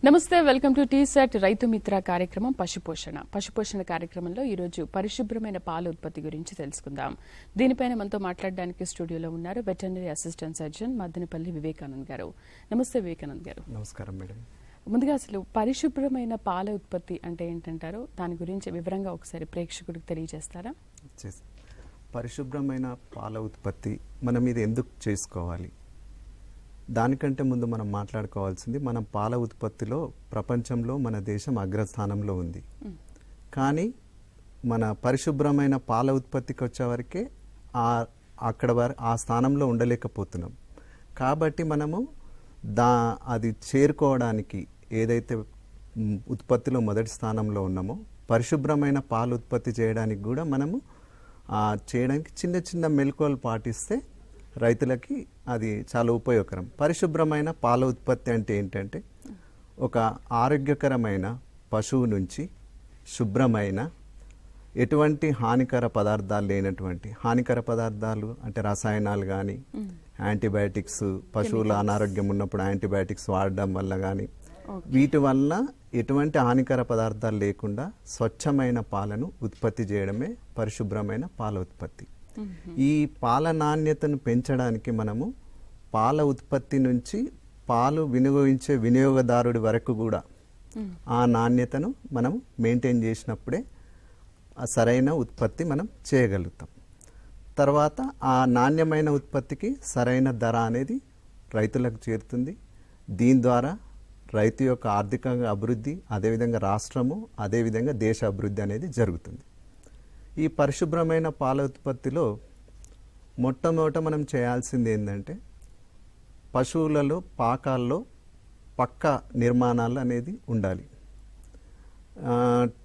నమస్తే, welcome to T-SAT Rythu Mitra కార్యక్రమం పశుపోషణ కార్యక్రమంలో ఈరోజు పరిశుభ్రమైన పాల ఉత్పత్తి గురించి తెలుసుకుందాం. దీనిపైన మనతో మాట్లాడడానికి స్టూడియోలో ఉన్నారు వెటర్నరీ అసిస్టెంట్ సర్జన్ మద్దెనపల్లి వివేకానంద్ గారు. నమస్తే వివేకానంద్ గారు. నమస్కారం మేడం. ముందుగా అసలు పరిశుభ్రమైన పాల ఉత్పత్తి అంటే ఏంటంటారో దాని గురించి వివరంగా ఒకసారి ప్రేక్షకుడికి తెలియజేస్తారా? పరిశుభ్రమైన పాల ఉత్పత్తి మనం ఇది ఎందుకు చేసుకోవాలి, దానికంటే ముందు మనం మాట్లాడుకోవాల్సింది, మనం పాల ఉత్పత్తిలో ప్రపంచంలో మన దేశం అగ్రస్థానంలో ఉంది. కానీ మన పరిశుభ్రమైన పాల ఉత్పత్తికి వచ్చేవరకే ఆ స్థానంలో ఉండలేకపోతున్నాం. కాబట్టి మనము అది చేరుకోవడానికి ఏదైతే ఉత్పత్తిలో మొదటి స్థానంలో ఉన్నామో పరిశుభ్రమైన పాల ఉత్పత్తి చేయడానికి కూడా మనము చేయడానికి చిన్న చిన్న మెలకువలు పాటిస్తే రైతులకి అది చాలా ఉపయోగకరం. పరిశుభ్రమైన పాల ఉత్పత్తి అంటే ఏంటంటే ఒక ఆరోగ్యకరమైన పశువు నుంచి శుభ్రమైన ఎటువంటి హానికర పదార్థాలు లేనటువంటి, హానికర పదార్థాలు అంటే రసాయనాలు కానీ యాంటీబయాటిక్స్, పశువుల అనారోగ్యం ఉన్నప్పుడు యాంటీబయాటిక్స్ వాడడం వల్ల కానీ వీటి వల్ల ఎటువంటి హానికర పదార్థాలు లేకుండా స్వచ్ఛమైన పాలను ఉత్పత్తి చేయడమే పరిశుభ్రమైన పాల ఉత్పత్తి. ఈ పాల నాణ్యతను పెంచడానికి మనము పాల ఉత్పత్తి నుంచి పాలు వినియోగించే వినియోగదారుడి వరకు కూడా ఆ నాణ్యతను మనం మెయింటైన్ చేసినప్పుడే ఆ సరైన ఉత్పత్తి మనం చేయగలుగుతాం. తర్వాత ఆ నాణ్యమైన ఉత్పత్తికి సరైన ధర అనేది రైతులకు చేరుతుంది. దీని ద్వారా రైతు యొక్క ఆర్థిక అభివృద్ధి, అదేవిధంగా రాష్ట్రము, అదేవిధంగా దేశ అభివృద్ధి అనేది జరుగుతుంది. ఈ పరిశుభ్రమైన పాల ఉత్పత్తిలో మొట్టమొదట మనం చేయాల్సింది ఏంటంటే పశువులలో పాకాల్లో పక్క నిర్మాణాలు అనేది ఉండాలి.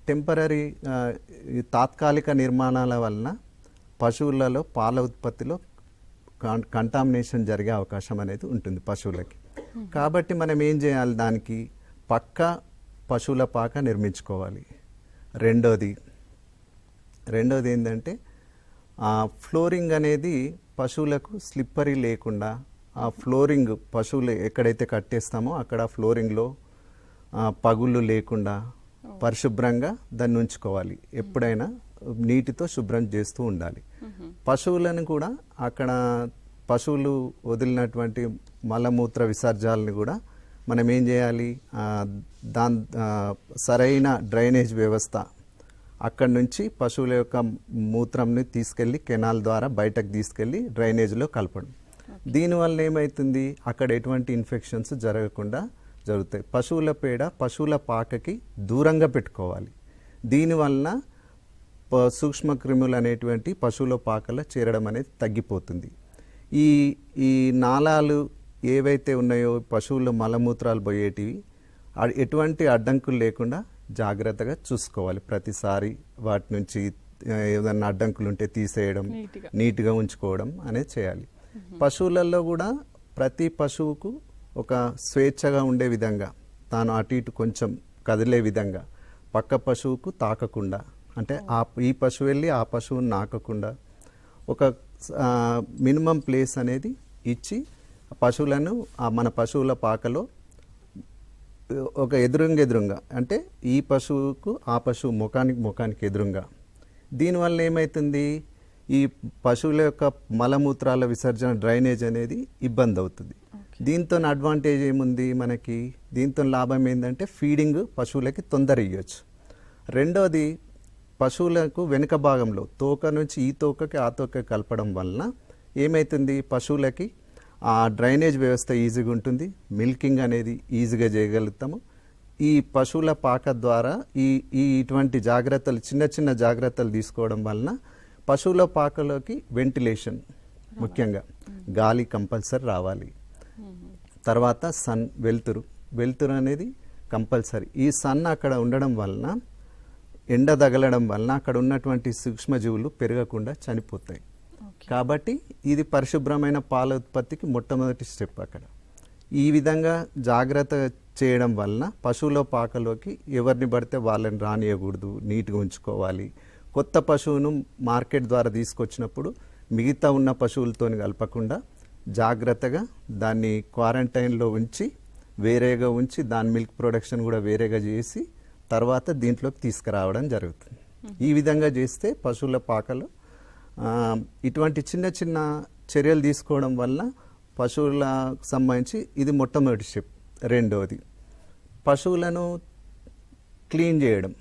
టెంపరీ తాత్కాలిక నిర్మాణాల వలన పశువులలో పాల ఉత్పత్తిలో కంటామినేషన్ జరిగే అవకాశం అనేది ఉంటుంది పశువులకి. కాబట్టి మనం ఏం చేయాలి, దానికి పక్క పశువుల పాక నిర్మించుకోవాలి. రెండోది ఏంటంటే ఫ్లోరింగ్ అనేది పశువులకు స్లిప్పరీ లేకుండా, ఆ ఫ్లోరింగ్ పశువులు ఎక్కడైతే కట్టేస్తామో అక్కడ ఫ్లోరింగ్లో పగుళ్ళు లేకుండా పరిశుభ్రంగా దాన్ని ఉంచుకోవాలి. ఎప్పుడైనా నీటితో శుభ్రం చేస్తూ ఉండాలి. పశువులను కూడా అక్కడ పశువులు వదిలినటువంటి మలమూత్ర విసర్జాలను కూడా మనం ఏం చేయాలి, సరైన డ్రైనేజ్ వ్యవస్థ అక్కడి నుంచి పశువుల యొక్క మూత్రంని తీసుకెళ్ళి కెనాల్ ద్వారా బయటకు తీసుకెళ్ళి డ్రైనేజ్లో కలపడం. దీనివల్ల ఏమవుతుంది, అక్కడ ఎటువంటి ఇన్ఫెక్షన్స్ జరగకుండా జరుగుతాయి. పశువుల పేడ పశువుల పాకకి దూరంగా పెట్టుకోవాలి. దీనివల్ల సూక్ష్మ క్రిములు అనేటువంటి పశువుల పాకలో చేరడం అనేది తగ్గిపోతుంది. ఈ నాళాలు ఏవైతే ఉన్నాయో పశువుల మలమూత్రాలు పోయేటివి ఎటువంటి అడ్డంకులు లేకుండా జాగ్రత్తగా చూసుకోవాలి. ప్రతిసారి వాటి నుంచి ఏదన్నా అడ్డంకులు ఉంటే తీసేయడం, నీట్గా ఉంచుకోవడం అనేది చేయాలి. పశువులలో కూడా ప్రతి పశువుకు ఒక స్వేచ్ఛగా ఉండే విధంగా, తాను అటు ఇటు కొంచెం కదిలే విధంగా, పక్క పశువుకు తాకకుండా, అంటే ఈ పశువు వెళ్ళి ఆ పశువుని నాకకుండా ఒక మినిమం ప్లేస్ అనేది ఇచ్చి పశువులను మన పశువుల పాకలో ఒక ఎదురుంగా, అంటే ఈ పశువుకు ఆ పశువు ముఖానికి ఎదురుంగా. దీనివల్ల ఏమవుతుంది, ఈ పశువుల యొక్క మలమూత్రాల విసర్జన డ్రైనేజ్ అనేది ఇబ్బంది అవుతుంది. దీంతో అడ్వాంటేజ్ ఏముంది మనకి, దీంతో లాభం ఏంటంటే ఫీడింగ్ పశువులకి తొందర ఇవ్వచ్చు. రెండోది, పశువులకు వెనుక భాగంలో తోక నుంచి ఈ తోకకి ఆ తోకకి కలపడం వలన ఏమవుతుంది, పశువులకి ఆ డ్రైనేజ్ వ్యవస్థ ఈజీగా ఉంటుంది. మిల్కింగ్ అనేది ఈజీగా చేయగలుగుతాము. ఈ పశువుల పాక ద్వారా ఇటువంటి జాగ్రత్తలు, చిన్న చిన్న జాగ్రత్తలు తీసుకోవడం వలన పశువుల పాకలోకి వెంటిలేషన్, ముఖ్యంగా గాలి కంపల్సరీ రావాలి. తర్వాత వెలుతురు అనేది కంపల్సరీ. ఈ సన్ అక్కడ ఉండడం వలన, ఎండ తగలడం వలన అక్కడ ఉన్నటువంటి సూక్ష్మజీవులు పెరగకుండా చనిపోతాయి. కాబట్టి ఇది పరిశుభ్రమైన పాల ఉత్పత్తికి మొట్టమొదటి స్టెప్. అక్కడ ఈ విధంగా జాగ్రత్త చేయడం వలన పశువుల పాకలోకి ఎవరిని పడితే వాళ్ళని రానియకూడదు, నీట్గా ఉంచుకోవాలి. కొత్త పశువును మార్కెట్ ద్వారా తీసుకొచ్చినప్పుడు మిగతా ఉన్న పశువులతో కలపకుండా జాగ్రత్తగా దాన్ని క్వారంటైన్లో ఉంచి వేరేగా ఉంచి దాని మిల్క్ ప్రొడక్షన్ కూడా వేరేగా చేసి తర్వాత దీంట్లోకి తీసుకురావడం జరుగుతుంది. ఈ విధంగా చేస్తే పశువుల పాకలో ఇటువంటి చిన్న చిన్న చర్యలు తీసుకోవడం వల్ల పశువులకు సంబంధించి ఇది మొట్టమొదటి స్టెప్. రెండవది పశువులను క్లీన్ చేయడం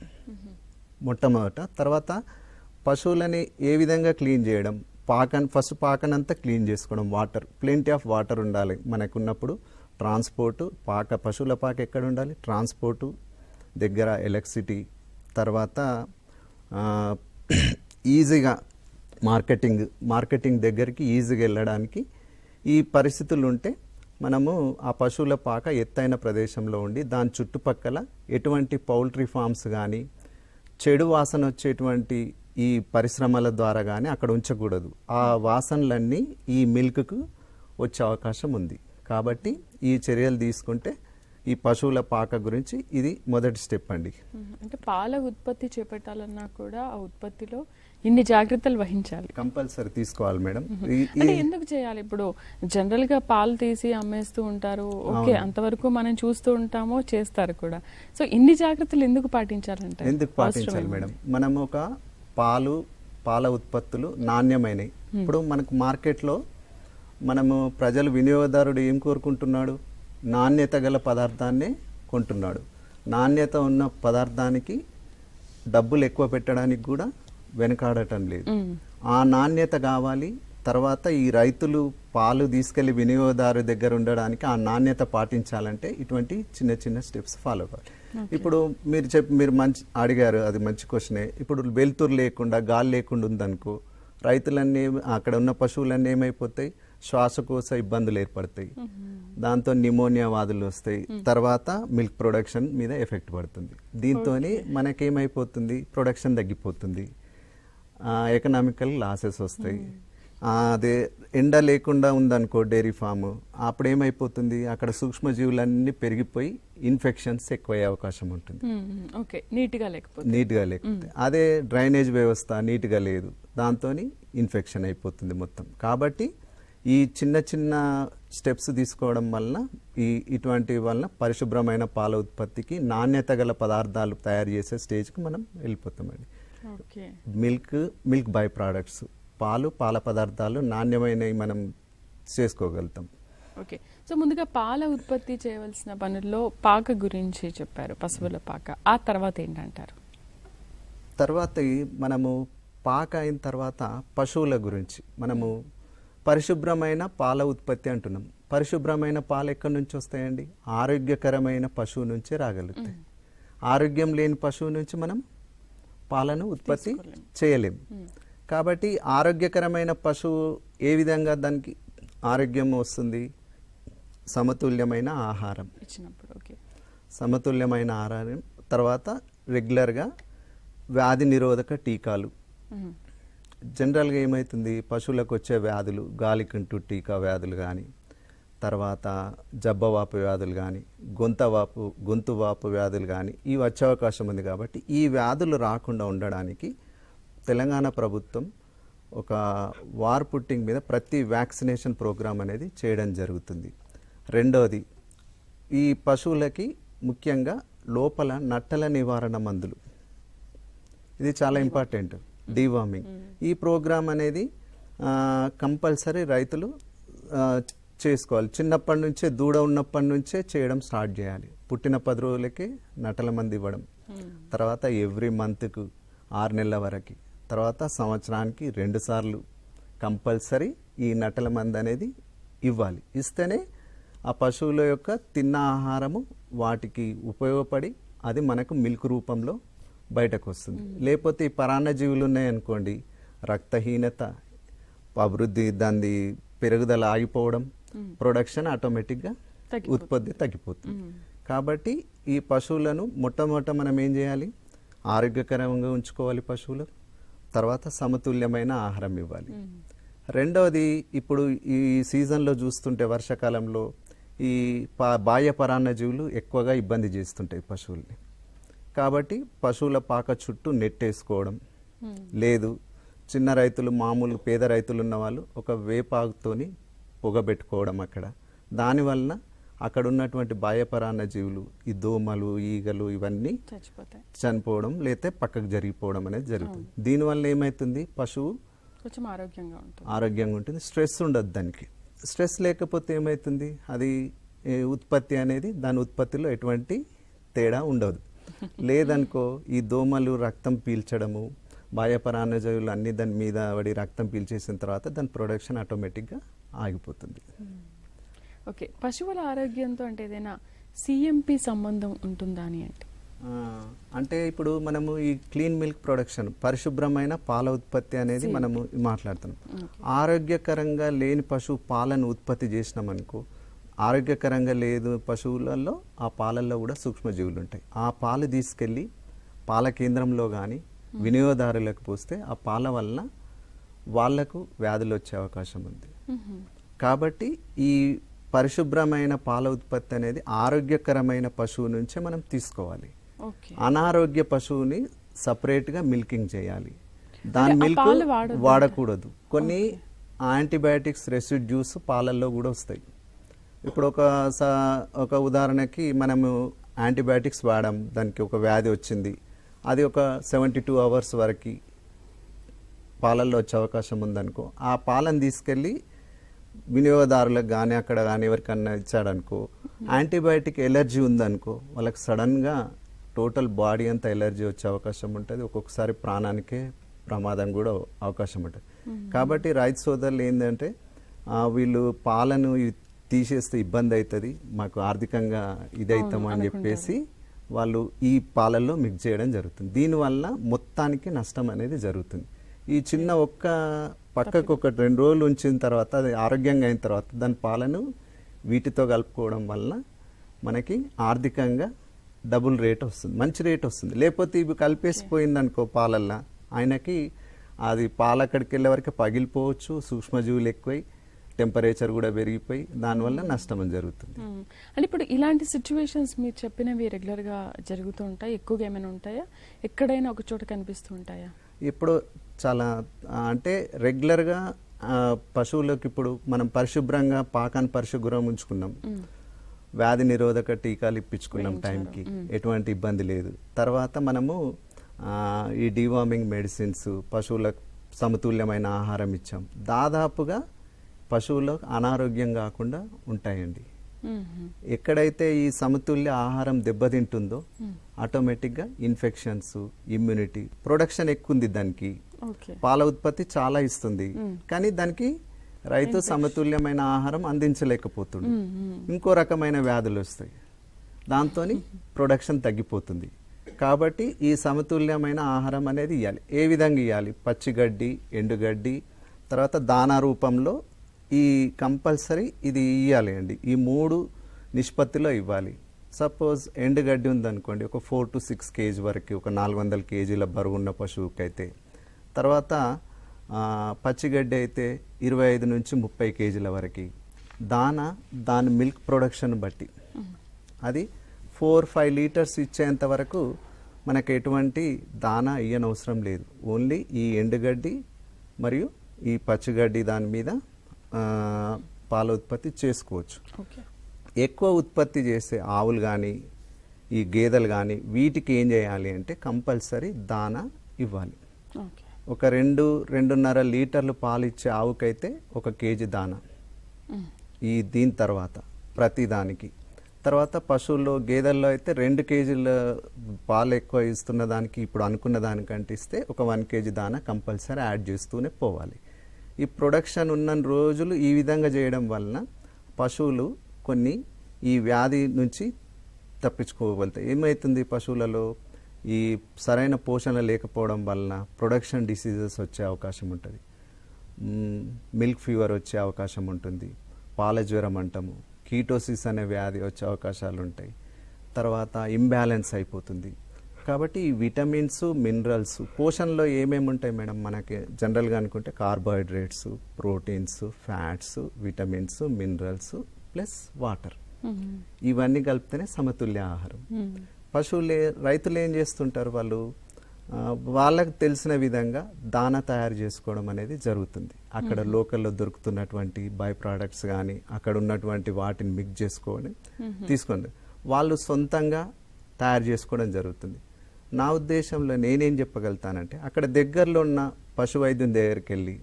మొట్టమొదట. తర్వాత పశువులని ఏ విధంగా క్లీన్ చేయడం, ఫస్ట్ పాకనంతా క్లీన్ చేసుకోవడం. వాటర్, ప్లెంటీ ఆఫ్ వాటర్ ఉండాలి మనకున్నప్పుడు. ట్రాన్స్పోర్టు, పశువుల పాక ఎక్కడ ఉండాలి, ట్రాన్స్పోర్టు దగ్గర ఎలక్ట్రిసిటీ, తర్వాత ఈజీగా మార్కెటింగ్ దగ్గరికి ఈజీగా వెళ్ళడానికి ఈ పరిస్థితులు ఉంటే మనము ఆ పశువుల పాక ఎత్తైన ప్రదేశంలో ఉండి దాని చుట్టుపక్కల ఎటువంటి పౌల్ట్రీ ఫార్మ్స్ కానీ చెడు వాసన వచ్చేటువంటి ఈ పరిశ్రమల ద్వారా కానీ అక్కడ ఉంచకూడదు. ఆ వాసనలన్నీ ఈ మిల్క్కు వచ్చే అవకాశం ఉంది. కాబట్టి ఈ చర్యలు తీసుకుంటే ఈ పశువుల పాక గురించి ఇది మొదటి స్టెప్ అండి. అంటే పాల ఉత్పత్తి చేపట్టాలన్నా కూడా ఆ ఉత్పత్తిలో ఇన్ని జాగ్రత్తలు వహించాలి, కంపల్సరీ తీసుకోవాలి మేడం. అంటే ఎందుకు చేయాలి? ఇప్పుడు జనరల్ గా పాలు తీసి అమ్మేస్తూ ఉంటారు, ఓకే, అంతవరకు మనం చూస్తూ ఉంటామో చేస్తారు కూడా. సో ఇన్ని జాగ్రత్తలు ఎందుకు పాటించాలంటే? ఎందుకు పాటించాలి మేడం? మనం ఒక పాల ఉత్పత్తులు నాణ్యమైనవి. ఇప్పుడు మనకు మార్కెట్లో మనము ప్రజలు, వినియోగదారుడు ఏం కోరుకుంటున్నాడు? నాణ్యత గల పదార్థాన్నే కొంటున్నాడు. నాణ్యత ఉన్న పదార్థానికి డబ్బులు ఎక్కువ పెట్టడానికి కూడా వెనకాడటం లేదు. ఆ నాణ్యత కావాలి. తర్వాత ఈ రైతులు పాలు తీసుకెళ్లి వినియోగదారు దగ్గర ఉండడానికి ఆ నాణ్యత పాటించాలంటే ఇటువంటి చిన్న చిన్న స్టెప్స్ ఫాలో అవ్వాలి. ఇప్పుడు మీరు మంచి అడిగారు, అది మంచి క్వశ్చనే. ఇప్పుడు వెలుతురు లేకుండా, గాలి లేకుండా ఉందనుకో, రైతులన్నీ, అక్కడ ఉన్న పశువులన్నీ ఏమైపోతాయి, శ్వాసకోశ ఇబ్బందులు ఏర్పడతాయి. దాంతో నిమోనియా వ్యాధులు వస్తాయి. తర్వాత మిల్క్ ప్రొడక్షన్ మీద ఎఫెక్ట్ పడుతుంది. దీంతో మనకేమైపోతుంది, ప్రొడక్షన్ తగ్గిపోతుంది, ఎకనామికల్ లాసెస్ వస్తాయి. అదే ఎండ లేకుండా ఉందనుకో డైరీ ఫామ్, అప్పుడు ఏమైపోతుంది, అక్కడ సూక్ష్మజీవులన్నీ పెరిగిపోయి ఇన్ఫెక్షన్స్ ఎక్కువయ్యే అవకాశం ఉంటుంది. నీట్గా లేకపోతే అదే డ్రైనేజ్ వ్యవస్థ నీట్గా లేదు, దాంతో ఇన్ఫెక్షన్ అయిపోతుంది మొత్తం. కాబట్టి ఈ చిన్న చిన్న స్టెప్స్ తీసుకోవడం వలన ఇటువంటి వలన పరిశుభ్రమైన పాల ఉత్పత్తికి, నాణ్యత గల పదార్థాలు తయారు చేసే స్టేజ్కి మనం వెళ్ళిపోతామండి. మిల్క్ బై ప్రోడక్ట్స్, పాల పదార్థాలు నాణ్యమైనవి మనం చేసుకోగలుగుతాం. ఓకే, సో ముందుగా పాల ఉత్పత్తి చేయవలసిన పనుల్లో పాక గురించి చెప్పారు, పశువుల పాక. ఆ తర్వాత ఏంటంటారు? తర్వాత మనము పాక అయిన తర్వాత పశువుల గురించి మనము పరిశుభ్రమైన పాల ఉత్పత్తి అంటున్నాం. పరిశుభ్రమైన పాలు ఎక్కడి నుంచి వస్తాయండి? ఆరోగ్యకరమైన పశువు నుంచే రాగలుగుతాయి. ఆరోగ్యం లేని పశువు నుంచి మనం పాలను ఉత్పత్తి చేయలేము. కాబట్టి ఆరోగ్యకరమైన పశువు ఏ విధంగా దానికి ఆరోగ్యం వస్తుంది? సమతుల్యమైన ఆహారం ఇచ్చినప్పుడు. సమతుల్యమైన ఆహారం, తర్వాత రెగ్యులర్గా వ్యాధి నిరోధక టీకాలు. జనరల్గా ఏమవుతుంది, పశువులకు వచ్చే వ్యాధులు, గాలికంటు టీకా వ్యాధులు కానీ, తర్వాత జబ్బవాపు వ్యాధులు కానీ, గొంతు వాపు వ్యాధులు కానీ ఇవి వచ్చే అవకాశం ఉంది. కాబట్టి ఈ వ్యాధులు రాకుండా ఉండడానికి తెలంగాణ ప్రభుత్వం ఒక వార్ పుట్టింగ్ మీద ప్రతి వ్యాక్సినేషన్ ప్రోగ్రామ్ అనేది చేయడం జరుగుతుంది. రెండవది, ఈ పశువులకి ముఖ్యంగా లోపల నట్టల నివారణ మందులు, ఇది చాలా ఇంపార్టెంట్. డీవార్మింగ్ ఈ ప్రోగ్రామ్ అనేది కంపల్సరీ రైతులు చేసుకోవాలి. చిన్నప్పటి నుంచే, దూడ ఉన్నప్పటి నుంచే చేయడం స్టార్ట్ చేయాలి. పుట్టిన 10 రోజులకే నటల మంది ఇవ్వడం, తర్వాత ఎవ్రీ మంత్కు 6 నెలల వరకు, తర్వాత సంవత్సరానికి 2 సార్లు కంపల్సరీ ఈ నటల మంది అనేది ఇవ్వాలి. ఇస్తేనే ఆ పశువుల యొక్క తిన్న ఆహారము వాటికి ఉపయోగపడి అది మనకు మిల్క్ రూపంలో బయటకు వస్తుంది. లేకపోతే ఈ పరాన్నజీవులు ఉన్నాయనుకోండి, రక్తహీనత, అభివృద్ధి, దాని పెరుగుదల ఆగిపోవడం, ప్రొడక్షన్ ఆటోమేటిక్గా ఉత్పత్తి తగ్గిపోతుంది. కాబట్టి ఈ పశువులను మొట్టమొదట మనం ఏం చేయాలి, ఆరోగ్యకరంగా ఉంచుకోవాలి పశువులు. తర్వాత సమతుల్యమైన ఆహారం ఇవ్వాలి. రెండవది, ఇప్పుడు ఈ సీజన్లో చూస్తుంటే వర్షాకాలంలో ఈ బాహ్య పరాన్నజీవులు ఎక్కువగా ఇబ్బంది చేస్తుంటాయి పశువుల్ని. కాబట్టి పశువుల పాక చుట్టూ నెట్ వేసుకోవడం, లేదు చిన్న రైతులు, మామూలు పేద రైతులు ఉన్న వాళ్ళు ఒక వేపాకుతోని పొగబెట్టుకోవడం అక్కడ. దానివలన అక్కడ ఉన్నటువంటి బాహ్యపరాన్న జీవులు, ఈ దోమలు, ఈగలు ఇవన్నీ చచ్చిపోతాయి, చనిపోవడం లేతే పక్కకు జరిగిపోవడం అనేది జరుగుతుంది. దీనివల్ల ఏమవుతుంది, పశువు కొంచెం ఆరోగ్యంగా ఉంటుంది, స్ట్రెస్ ఉండదు దానికి. స్ట్రెస్ లేకపోతే ఏమవుతుంది, అది ఉత్పత్తి అనేది దాని ఉత్పత్తిలో ఎటువంటి తేడా ఉండదు. లేదనుకో ఈ దోమలు రక్తం పీల్చడము, బాహ్యపరాన్నజీవులు అన్ని దాని మీద పడి రక్తం పీల్చేసిన తర్వాత దాని ప్రొడక్షన్ ఆటోమేటిక్గా ఆగిపోతుంది. ఓకే, పశువుల ఆరోగ్యంతో అంటే ఏదైనా సిఎంపి సంబంధం ఉంటుందా అని అంటే ఇప్పుడు మనము ఈ క్లీన్ మిల్క్ ప్రొడక్షన్, పరిశుభ్రమైన పాల ఉత్పత్తి అనేది మనము మాట్లాడుతున్నాం. ఆరోగ్యకరంగా లేని పశువు పాలను ఉత్పత్తి చేసినామనుకో, ఆరోగ్యకరంగా లేదు పశువులలో ఆ పాలల్లో కూడా సూక్ష్మజీవులు ఉంటాయి. ఆ పాలు తీసుకెళ్ళి పాల కేంద్రంలో కానీ వినియోగదారులకు పోస్తే ఆ పాల వలన వాళ్లకు వ్యాధులు వచ్చే అవకాశం ఉంది. కాబట్టి ఈ పరిశుభ్రమైన పాల ఉత్పత్తి అనేది ఆరోగ్యకరమైన పశువు నుంచే మనం తీసుకోవాలి. అనారోగ్య పశువుని సపరేట్గా మిల్కింగ్ చేయాలి. దాని మిల్క్ వాడకూడదు. కొన్ని యాంటీబయాటిక్స్ రెసిడ్యూస్ పాలల్లో కూడా వస్తాయి. ఇప్పుడు ఒక ఉదాహరణకి మనము యాంటీబయాటిక్స్ వాడాం, దానికి ఒక వ్యాధి వచ్చింది, అది ఒక 72 అవర్స్ వరకు పాలల్లో వచ్చే అవకాశం ఉందనుకో, ఆ పాలను తీసుకెళ్ళి వినియోగదారులకు కానీ అక్కడ కానీ ఎవరికన్నా ఇచ్చాడనుకో, యాంటీబయాటిక్ ఎలర్జీ ఉందనుకో, వాళ్ళకి సడన్గా టోటల్ బాడీ అంతా ఎలర్జీ వచ్చే అవకాశం ఉంటుంది. ఒక్కొక్కసారి ప్రాణానికే ప్రమాదం కూడా అవకాశం ఉంటుంది. కాబట్టి రైతు సోదరులు ఏంటంటే వీళ్ళు పాలను తీసేస్తే ఇబ్బంది అవుతుంది, మాకు ఆర్థికంగా ఇదవుతాం అని చెప్పేసి వాళ్ళు ఈ పాలల్లో మిక్స్ చేయడం జరుగుతుంది. దీనివల్ల మొత్తానికి నష్టం అనేది జరుగుతుంది. ఈ చిన్న ఒక్క పక్కకు ఒక 2 రోజులు ఉంచిన తర్వాత అది ఆరోగ్యంగా అయిన తర్వాత దాని పాలను వీటితో కలుపుకోవడం వల్ల మనకి ఆర్థికంగా డబుల్ రేట్ వస్తుంది, మంచి రేట్ వస్తుంది. లేకపోతే ఇవి కలిపేసిపోయింది అనుకో పాలల్లో, ఆయనకి అది పాలు అక్కడికి వెళ్ళే వరకు పగిలిపోవచ్చు, సూక్ష్మజీవులు ఎక్కువై టెంపరేచర్ కూడా పెరిగిపోయి దానివల్ల నష్టం జరుగుతుంది. అంటే ఇప్పుడు ఇలాంటి సిచ్యువేషన్స్ మీరు చెప్పినవి రెగ్యులర్గా జరుగుతూ ఉంటాయి, ఎక్కువగా ఏమైనా ఉంటాయా, ఎక్కడైనా ఒక చోట కనిపిస్తూ ఉంటాయా? ఇప్పుడు చాలా అంటే రెగ్యులర్గా పశువులకు ఇప్పుడు మనం పరిశుభ్రంగా పాకాన్ని పరిశుభ్రం ఉంచుకున్నాం, వ్యాధి నిరోధక టీకాలు ఇప్పించుకున్నాం టైంకి, ఎటువంటి ఇబ్బంది లేదు. తర్వాత మనము ఈ డివార్మింగ్ మెడిసిన్స్, పశువులకు సమతుల్యమైన ఆహారం ఇచ్చాం, దాదాపుగా పశువులకు అనారోగ్యం కాకుండా ఉంటాయండి. ఎక్కడైతే ఈ సమతుల్య ఆహారం దెబ్బతింటుందో ఆటోమేటిక్గా ఇన్ఫెక్షన్స్, ఇమ్యూనిటీ, ప్రొడక్షన్ ఎక్కువ ఉంది దానికి, పాల ఉత్పత్తి చాలా ఇస్తుంది, కానీ దానికి రైతు సమతుల్యమైన ఆహారం అందించలేకపోతుంది, ఇంకో రకమైన వ్యాధులు వస్తాయి, దాంతో ప్రొడక్షన్ తగ్గిపోతుంది. కాబట్టి ఈ సమతుల్యమైన ఆహారం అనేది ఇవ్వాలి. ఏ విధంగా ఇవ్వాలి? పచ్చిగడ్డి, ఎండుగడ్డి, తర్వాత దానా రూపంలో ఈ కంపల్సరీ ఇది ఇవ్వాలి అండి. ఈ 3 నిష్పత్తిలో ఇవ్వాలి. సపోజ్ ఎండుగడ్డి ఉందనుకోండి, ఒక 4 to 6 kg వరకు, ఒక 400 kgల బరువు ఉన్న పశువుకి అయితే, తర్వాత పచ్చిగడ్డి అయితే 25 నుంచి 30 kgల వరకు. దాని మిల్క్ ప్రొడక్షన్ బట్టి అది 4-5 లీటర్స్ ఇచ్చేంత వరకు మనకు ఎటువంటి దానా ఇయ్యనవసరం లేదు. ఓన్లీ ఈ ఎండుగడ్డి మరియు ఈ పచ్చిగడ్డి దాని మీద పాల ఉత్పత్తి చేసుకోవచ్చు. ఎక్కువ ఉత్పత్తి చేసే ఆవులు కానీ ఈ గేదెలు కానీ వీటికి ఏం చేయాలి అంటే కంపల్సరీ దానా ఇవ్వాలి. ఒక 2-2.5 లీటర్లు పాలు ఇచ్చే ఆవుకైతే 1 kg దానా దీని తర్వాత ప్రతి దానికి. తర్వాత పశువుల్లో, గేదెల్లో అయితే 2 kgల పాలు ఎక్కువ ఇస్తున్న దానికి ఇప్పుడు అనుకున్న దానికంటే ఇస్తే ఒక 1 kg దానా కంపల్సరీ యాడ్ చేస్తూనే పోవాలి. ఈ ప్రొడక్షన్ ఉన్న రోజులు ఈ విధంగా చేయడం వలన పశువులు కొన్ని ఈ వ్యాధి నుంచి తప్పించుకోగలుగుతాయి. ఏమవుతుంది, పశువులలో ఈ సరైన పోషణ లేకపోవడం వలన ప్రొడక్షన్ డిసీజెస్ వచ్చే అవకాశం ఉంటుంది, మిల్క్ ఫీవర్ వచ్చే అవకాశం ఉంటుంది, పాల జ్వరం అంటాము, కీటోసిస్ అనే వ్యాధి వచ్చే అవకాశాలు ఉంటాయి, తర్వాత ఇంబ్యాలెన్స్ అయిపోతుంది. కాబట్టి ఈ విటమిన్స్, మినరల్స్, పోషణలో ఏమేమి ఉంటాయి మేడం మనకి జనరల్గా అనుకుంటే carbohydrates, proteins, fats, vitamins, minerals plus water, ఇవన్నీ కలిపితేనే సమతుల్య ఆహారం. రైతులు ఏం చేస్తుంటారు, వాళ్ళు వాళ్ళకు తెలిసిన విధంగా దానా తయారు చేసుకోవడం అనేది జరుగుతుంది. అక్కడ లోకల్లో దొరుకుతున్నటువంటి బై ప్రోడక్ట్స్ కానీ అక్కడ ఉన్నటువంటి వాటిని మిక్స్ చేసుకొని తీసుకోండి, వాళ్ళు సొంతంగా తయారు చేసుకోవడం జరుగుతుంది. నా ఉద్దేశంలో నేనేం చెప్పగలుగుతానంటే, అక్కడ దగ్గరలో ఉన్న పశు వైద్యం దగ్గరికి వెళ్ళి,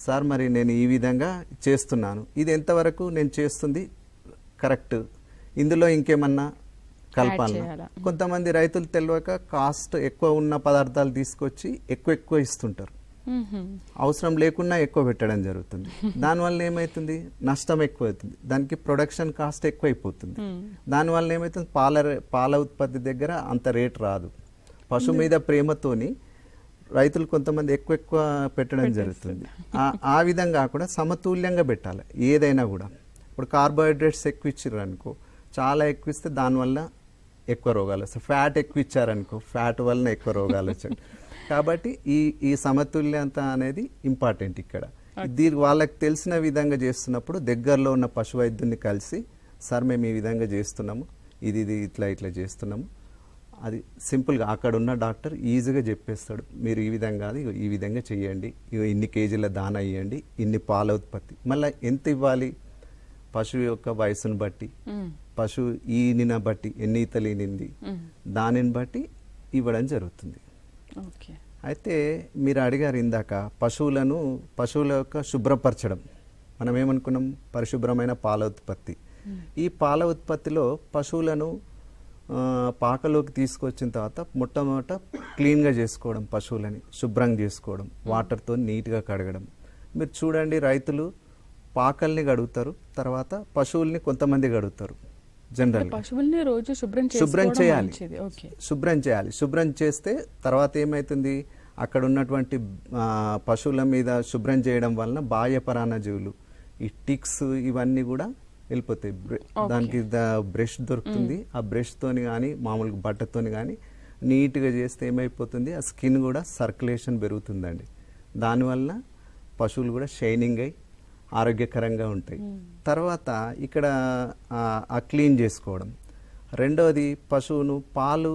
సార్ మరి నేను ఈ విధంగా చేస్తున్నాను, ఇది ఎంతవరకు నేను చేస్తుంది కరెక్ట్, ఇందులో ఇంకేమన్నా కలపాలన్నా. కొంతమంది రైతులు తెలియక కాస్ట్ ఎక్కువ ఉన్న పదార్థాలు తీసుకొచ్చి ఎక్కువ ఇస్తుంటారు, అవసరం లేకున్నా ఎక్కువ పెట్టడం జరుగుతుంది. దానివల్ల ఏమవుతుంది, నష్టం ఎక్కువ అవుతుంది, దానికి ప్రొడక్షన్ కాస్ట్ ఎక్కువ అయిపోతుంది. దానివల్ల ఏమవుతుంది, పాల ఉత్పత్తి దగ్గర అంత రేట్ రాదు. పశు మీద ప్రేమతోని రైతులు కొంతమంది ఎక్కువ పెట్టడం జరుగుతుంది. ఆ విధంగా కూడా సమతుల్యంగా పెట్టాలి ఏదైనా కూడా. ఇప్పుడు కార్బోహైడ్రేట్స్ ఎక్కువ ఇచ్చారు అనుకో, చాలా ఎక్కువ ఇస్తే దానివల్ల ఎక్కువ రోగాలు వస్తాయి. ఫ్యాట్ ఎక్కువ ఇచ్చారనుకో, ఫ్యాట్ వలన ఎక్కువ రోగాలు వచ్చాయి. కాబట్టి ఈ సమతుల్యత అనేది ఇంపార్టెంట్ ఇక్కడ. వాళ్ళకి తెలిసిన విధంగా చేస్తున్నప్పుడు దగ్గరలో ఉన్న పశు వైద్యుని కలిసి, సార్ మేము ఈ విధంగా చేస్తున్నాము, ఇది ఇట్లా చేస్తున్నాము, అది సింపుల్గా అక్కడ ఉన్న డాక్టర్ ఈజీగా చెప్పేస్తాడు, మీరు ఈ విధంగా ఈ విధంగా చేయండి, ఇన్ని కేజీల దానా ఇవ్వండి, ఇన్ని పాల ఉత్పత్తి, మళ్ళీ ఎంత ఇవ్వాలి పశువు యొక్క వయసును బట్టి, పశువు ఈనిన బట్టి ఎన్ని ఈతలు ఈనింది దానిని బట్టి ఇవ్వడం జరుగుతుంది. అయితే మీరు అడిగారు ఇందాక పశువుల యొక్క శుభ్రపరచడం, మనం ఏమనుకున్నాం, పరిశుభ్రమైన పాల ఉత్పత్తి. ఈ పాల ఉత్పత్తిలో పశువులను పాకలోకి తీసుకొచ్చిన తర్వాత మొట్టమొదట క్లీన్గా చేసుకోవడం, పశువులని శుభ్రంగా చేసుకోవడం, వాటర్తో నీట్గా కడగడం. మీరు చూడండి, రైతులు పాకల్ని కడుగుతారు, తర్వాత పశువుల్ని కొంతమంది కడుగుతారు. జనరల్ పశువుల్ని రోజు శుభ్రం చేయాలి. శుభ్రం చేస్తే తర్వాత ఏమవుతుంది, అక్కడ ఉన్నటువంటి పశువుల మీద శుభ్రం చేయడం వలన బాహ్య పరాన్నజీవులు, ఈ టిక్స్ ఇవన్నీ కూడా వెళ్ళిపోతాయి. దానికి బ్రష్ దొరుకుతుంది, ఆ బ్రష్ తోని కానీ మామూలుగా బట్టతోని కానీ నీట్గా చేస్తే ఏమైపోతుంది, ఆ స్కిన్ కూడా సర్క్యులేషన్ పెరుగుతుందండి. దానివల్ల పశువులు కూడా షైనింగ్ అయి ఆరోగ్యకరంగా ఉంటాయి. తర్వాత ఇక్కడ ఆ క్లీన్ చేసుకోవడం. రెండవది, పశువును పాలు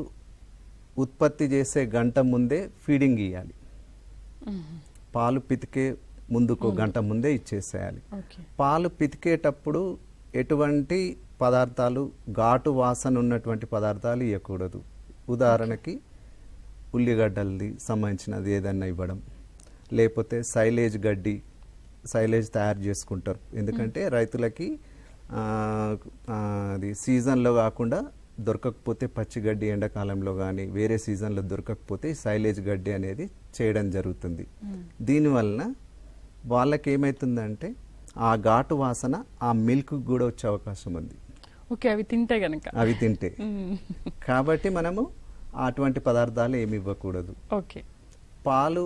ఉత్పత్తి చేసే గంట ముందే ఫీడింగ్ ఇవ్వాలి. పాలు పితికే ముందుకు గంట ముందే ఇచ్చేసేయాలి. పాలు పితికేటప్పుడు ఎటువంటి పదార్థాలు, ఘాటు వాసన ఉన్నటువంటి పదార్థాలు ఇవ్వకూడదు. ఉదాహరణకి ఉల్లిగడ్డలది సంబంధించినది ఏదన్నా ఇవ్వడం, లేకపోతే సైలేజ్ తయారు చేసుకుంటారు. ఎందుకంటే రైతులకి అది సీజన్లో కాకుండా దొరకకపోతే పచ్చిగడ్డి ఎండాకాలంలో కానీ వేరే సీజన్లో దొరకకపోతే సైలేజ్ గడ్డి అనేది చేయడం జరుగుతుంది. దీనివలన వాళ్ళకి ఏమవుతుందంటే ఆ ఘాటు వాసన ఆ మిల్క్ కూడా వచ్చే అవకాశం ఉంది. అవి తింటే కాబట్టి మనము అటువంటి పదార్థాలు ఏమి ఇవ్వకూడదు. పాలు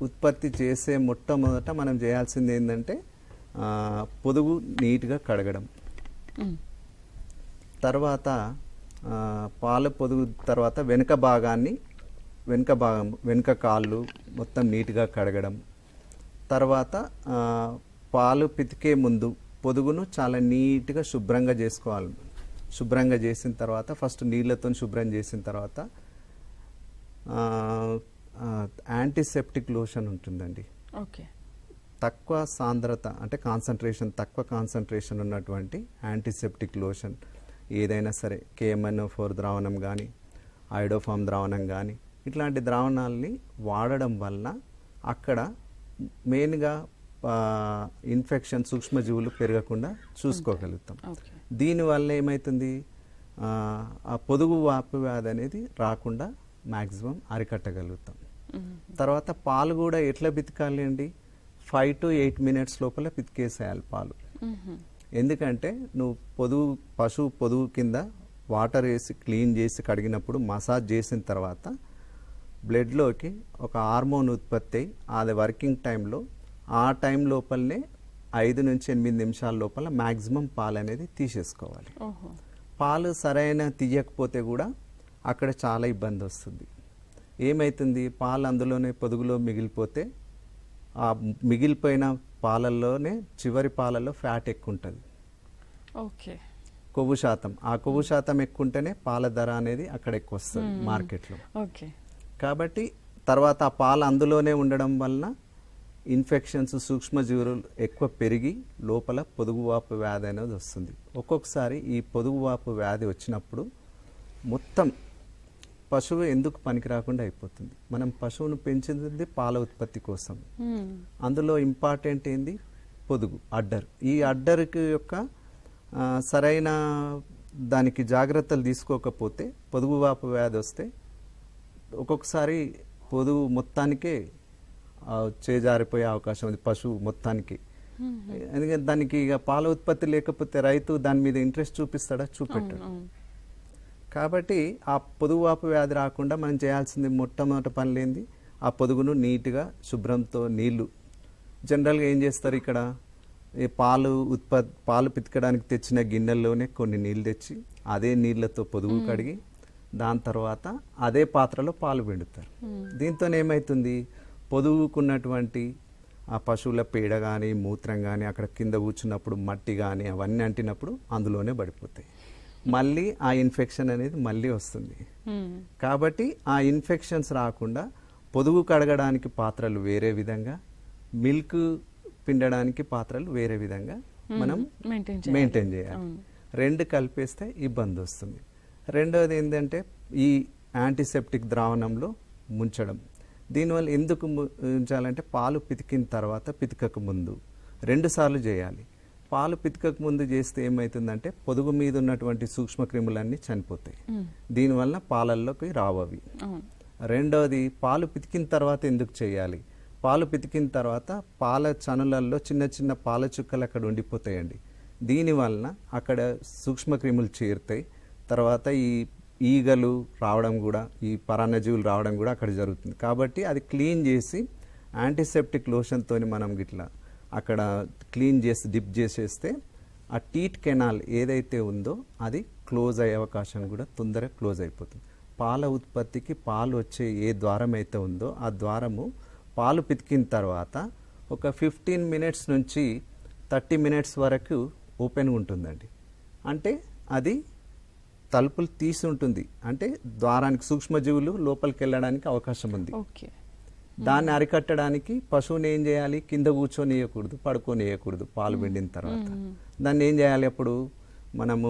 ఉత్పత్తి చేసే మొట్టమొదట మనం చేయాల్సింది ఏంటంటే పొదుగు నీట్గా కడగడం, తర్వాత పాల పొదుగు తర్వాత వెనుక కాళ్ళు మొత్తం నీట్గా కడగడం, తర్వాత పాలు పితికే ముందు పొదుగును చాలా నీట్గా శుభ్రంగా చేసుకోవాలి. శుభ్రంగా చేసిన తర్వాత ఫస్ట్ నీళ్ళతో శుభ్రం చేసిన తర్వాత యాంటీసెప్టిక్ లోషన్ ఉంటుందండి. తక్కువ సాంద్రత అంటే తక్కువ కాన్సన్ట్రేషన్ ఉన్నటువంటి యాంటీసెప్టిక్ లోషన్ ఏదైనా సరే, KMNO4 ద్రావణం కానీ ఐడోఫామ్ ద్రావణం కానీ ఇట్లాంటి ద్రావణాలని వాడడం వలన అక్కడ మెయిన్గా ఇన్ఫెక్షన్ సూక్ష్మజీవులు పెరగకుండా చూసుకోగలుగుతాం. దీనివల్ల ఏమవుతుంది, ఆ పొదుగు వాపు వ్యాధి అనేది రాకుండా మ్యాక్సిమం అరికట్టగలుగుతాం. తర్వాత పాలు కూడా ఎట్లా పితకాలి అండి, 5 to 8 minutes లోపల పితికేసేయాలి పాలు. ఎందుకంటే నువ్వు పశువు పొదుగు కింద వాటర్ వేసి క్లీన్ చేసి కడిగినప్పుడు మసాజ్ చేసిన తర్వాత బ్లడ్లోకి ఒక హార్మోన్ ఉత్పత్తి అయ్యి అది వర్కింగ్ టైంలో ఆ టైం లోపలనే 5 నుంచి 8 నిమిషాల లోపల మ్యాక్సిమం పాలు అనేది తీసేసుకోవాలి. పాలు సరైన తీయకపోతే కూడా అక్కడ చాలా ఇబ్బంది వస్తుంది. ఏమవుతుంది, పాలు అందులోనే పొదుగులో మిగిలిపోతే ఆ మిగిలిపోయిన పాలల్లోనే చివరి పాలలో ఫ్యాట్ ఎక్కువ ఉంటుంది, కొవ్వు శాతం. ఆ కొవ్వు శాతం ఎక్కువ ఉంటేనే పాల ధర అనేది అక్కడ ఎక్కువ వస్తుంది మార్కెట్లో. కాబట్టి తర్వాత ఆ పాలు అందులోనే ఉండడం వలన ఇన్ఫెక్షన్స్ సూక్ష్మజీవులు ఎక్కువ పెరిగి లోపల పొదుగువాపు వ్యాధి అనేది వస్తుంది. ఒక్కొక్కసారి ఈ పొదుగువాపు వ్యాధి వచ్చినప్పుడు మొత్తం పశువు ఎందుకు పనికి రాకుండా అయిపోతుంది. మనం పశువును పెంచింది పాల ఉత్పత్తి కోసం. అందులో ఇంపార్టెంట్ ఏంది పొదుగు, అడ్డర్. ఈ అడ్డర్కి యొక్క సరైన దానికి జాగ్రత్తలు తీసుకోకపోతే పొదుగువాపు వ్యాధి వస్తే ఒక్కొక్కసారి పొదుగు మొత్తానికే చేజారిపోయే అవకాశం ఉంది పశువు మొత్తానికి. ఎందుకంటే దానికి ఇక పాల ఉత్పత్తి లేకపోతే రైతు దాని మీద ఇంట్రెస్ట్ చూపిస్తాడా? చూపెట్టాడు. కాబట్టి ఆ పొదుగువాపు వ్యాధి రాకుండా మనం చేయాల్సింది మొట్టమొదటి పని లేనిది ఆ పొదుగును నీట్గా శుభ్రంతో నీళ్లు. జనరల్గా ఏం చేస్తారు ఇక్కడ, ఈ పాలు పితకడానికి తెచ్చిన గిన్నెల్లోనే కొన్ని నీళ్ళు తెచ్చి అదే నీళ్ళతో పొదుగు కడిగి దాని తర్వాత అదే పాత్రలో పాలు పిండుతారు. దీంతో ఏమవుతుంది, పొదుగుకున్నటువంటి ఆ పశువుల పేడ కానీ మూత్రం కానీ అక్కడ కింద కూర్చున్నప్పుడు మట్టి కానీ అవన్నీ అంటినప్పుడు అందులోనే పడిపోతాయి. మళ్ళీ ఆ ఇన్ఫెక్షన్ అనేది మళ్ళీ వస్తుంది. కాబట్టి ఆ ఇన్ఫెక్షన్స్ రాకుండా పొదుగు కడగడానికి పాత్రలు వేరే విధంగా, మిల్క్ పిండడానికి పాత్రలు వేరే విధంగా మనం మెయింటైన్ చేయాలి. రెండు కలిపేస్తే ఇబ్బంది వస్తుంది. రెండవది ఏంటంటే ఈ యాంటీసెప్టిక్ ద్రావణంలో ముంచడం. దీనివల్ల ఎందుకు ఉంచాలంటే పాలు పితికిన తర్వాత పితికక ముందు 2 సార్లు చేయాలి. పాలు పితికక ముందు చేస్తే ఏమవుతుందంటే పొదుగు మీద ఉన్నటువంటి సూక్ష్మక్రిములన్నీ చనిపోతాయి. దీనివల్ల పాలల్లోకి రావవి. రెండవది పాలు పితికిన తర్వాత ఎందుకు చేయాలి, పాలు పితికిన తర్వాత పాల చనులల్లో చిన్న చిన్న పాల చుక్కలు అక్కడ ఉండిపోతాయండి. దీనివలన అక్కడ సూక్ష్మక్రిములు చేరుతాయి. తర్వాత ఈ ఈగలు రావడం కూడా, ఈ పరాన్నజీవులు రావడం కూడా అక్కడ జరుగుతుంది. కాబట్టి అది క్లీన్ చేసి యాంటీసెప్టిక్ లోషన్తో మనం గిట్లా అక్కడ క్లీన్ చేసి డిప్ చేసేస్తే ఆ టీట్ కెనాల్ ఏదైతే ఉందో అది క్లోజ్ అయ్యే అవకాశం కూడా తొందరగా క్లోజ్ అయిపోతుంది. పాల ఉత్పత్తికి పాలు వచ్చే ఏ ద్వారం అయితే ఉందో ఆ ద్వారము పాలు పితికిన తర్వాత ఒక 15 మినిట్స్ నుంచి 30 మినిట్స్ వరకు ఓపెన్ ఉంటుందండి. అంటే అది తలుపులు తీసి ఉంటుంది, అంటే ద్వారానికి సూక్ష్మజీవులు లోపలికి వెళ్ళడానికి అవకాశం ఉంది. దాన్ని అరికట్టడానికి పశువుని ఏం చేయాలి, కింద కూర్చొనియకూడదు, పడుకోనియకూడదు. పాలు పిండిన తర్వాత దాన్ని ఏం చేయాలి, అప్పుడు మనము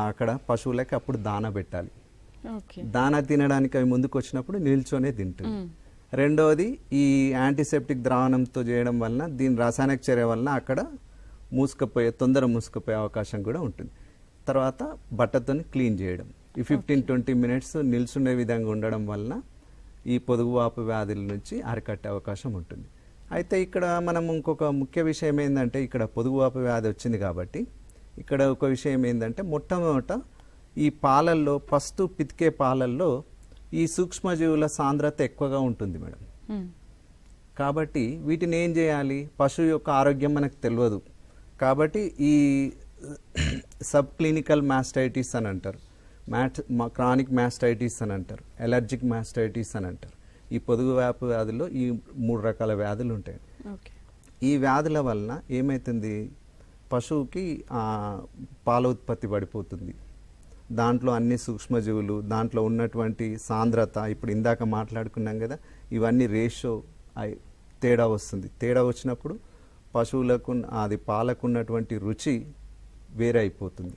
అక్కడ పశువులకి అప్పుడు దానా పెట్టాలి. దానా తినడానికి అవి ముందుకు వచ్చినప్పుడు నిల్చొనే తింటుంది. రెండవది ఈ యాంటీసెప్టిక్ ద్రావణంతో చేయడం వలన దీని రాసాయనిక చర్య వలన అక్కడ తొందర మూసుకుపోయే అవకాశం కూడా ఉంటుంది. తర్వాత బట్టతో క్లీన్ చేయడం. ఈ 15-20 మినిట్స్ నిల్చుండే విధంగా ఉండడం వలన ఈ పొదుగువాపు వ్యాధుల నుంచి అరికట్టే అవకాశం ఉంటుంది. అయితే ఇక్కడ మనం ఇంకొక ముఖ్య విషయం ఏంటంటే, ఇక్కడ పొదుగువాపు వ్యాధి వచ్చింది కాబట్టి ఇక్కడ ఒక విషయం ఏంటంటే, మొట్టమొదట ఈ పాలల్లో ఫస్ట్ పితికే పాలల్లో ఈ సూక్ష్మజీవుల సాంద్రత ఎక్కువగా ఉంటుంది మేడం. కాబట్టి వీటిని ఏం చేయాలి, పశువు యొక్క ఆరోగ్యం మనకు తెలియదు కాబట్టి ఈ సబ్ క్లినికల్ మాస్టైటిస్ అని అంటారు, క్రానిక్ మాస్టైటిస్ అని అంటారు, ఎలర్జిక్ మాస్టైటిస్ అని అంటారు. ఈ పొదుగు వ్యాధుల్లో ఈ 3 రకాల వ్యాధులు ఉంటాయి. ఈ వ్యాధుల వలన ఏమవుతుంది, పశువుకి పాల ఉత్పత్తి పడిపోతుంది. దాంట్లో అన్ని సూక్ష్మజీవులు, దాంట్లో ఉన్నటువంటి సాంద్రత, ఇప్పుడు ఇందాక మాట్లాడుకున్నాం కదా, ఇవన్నీ రేషియో తేడా వస్తుంది. తేడా వచ్చినప్పుడు పశువులకు అది పాలకు ఉన్నటువంటి రుచి వేరే అయిపోతుంది.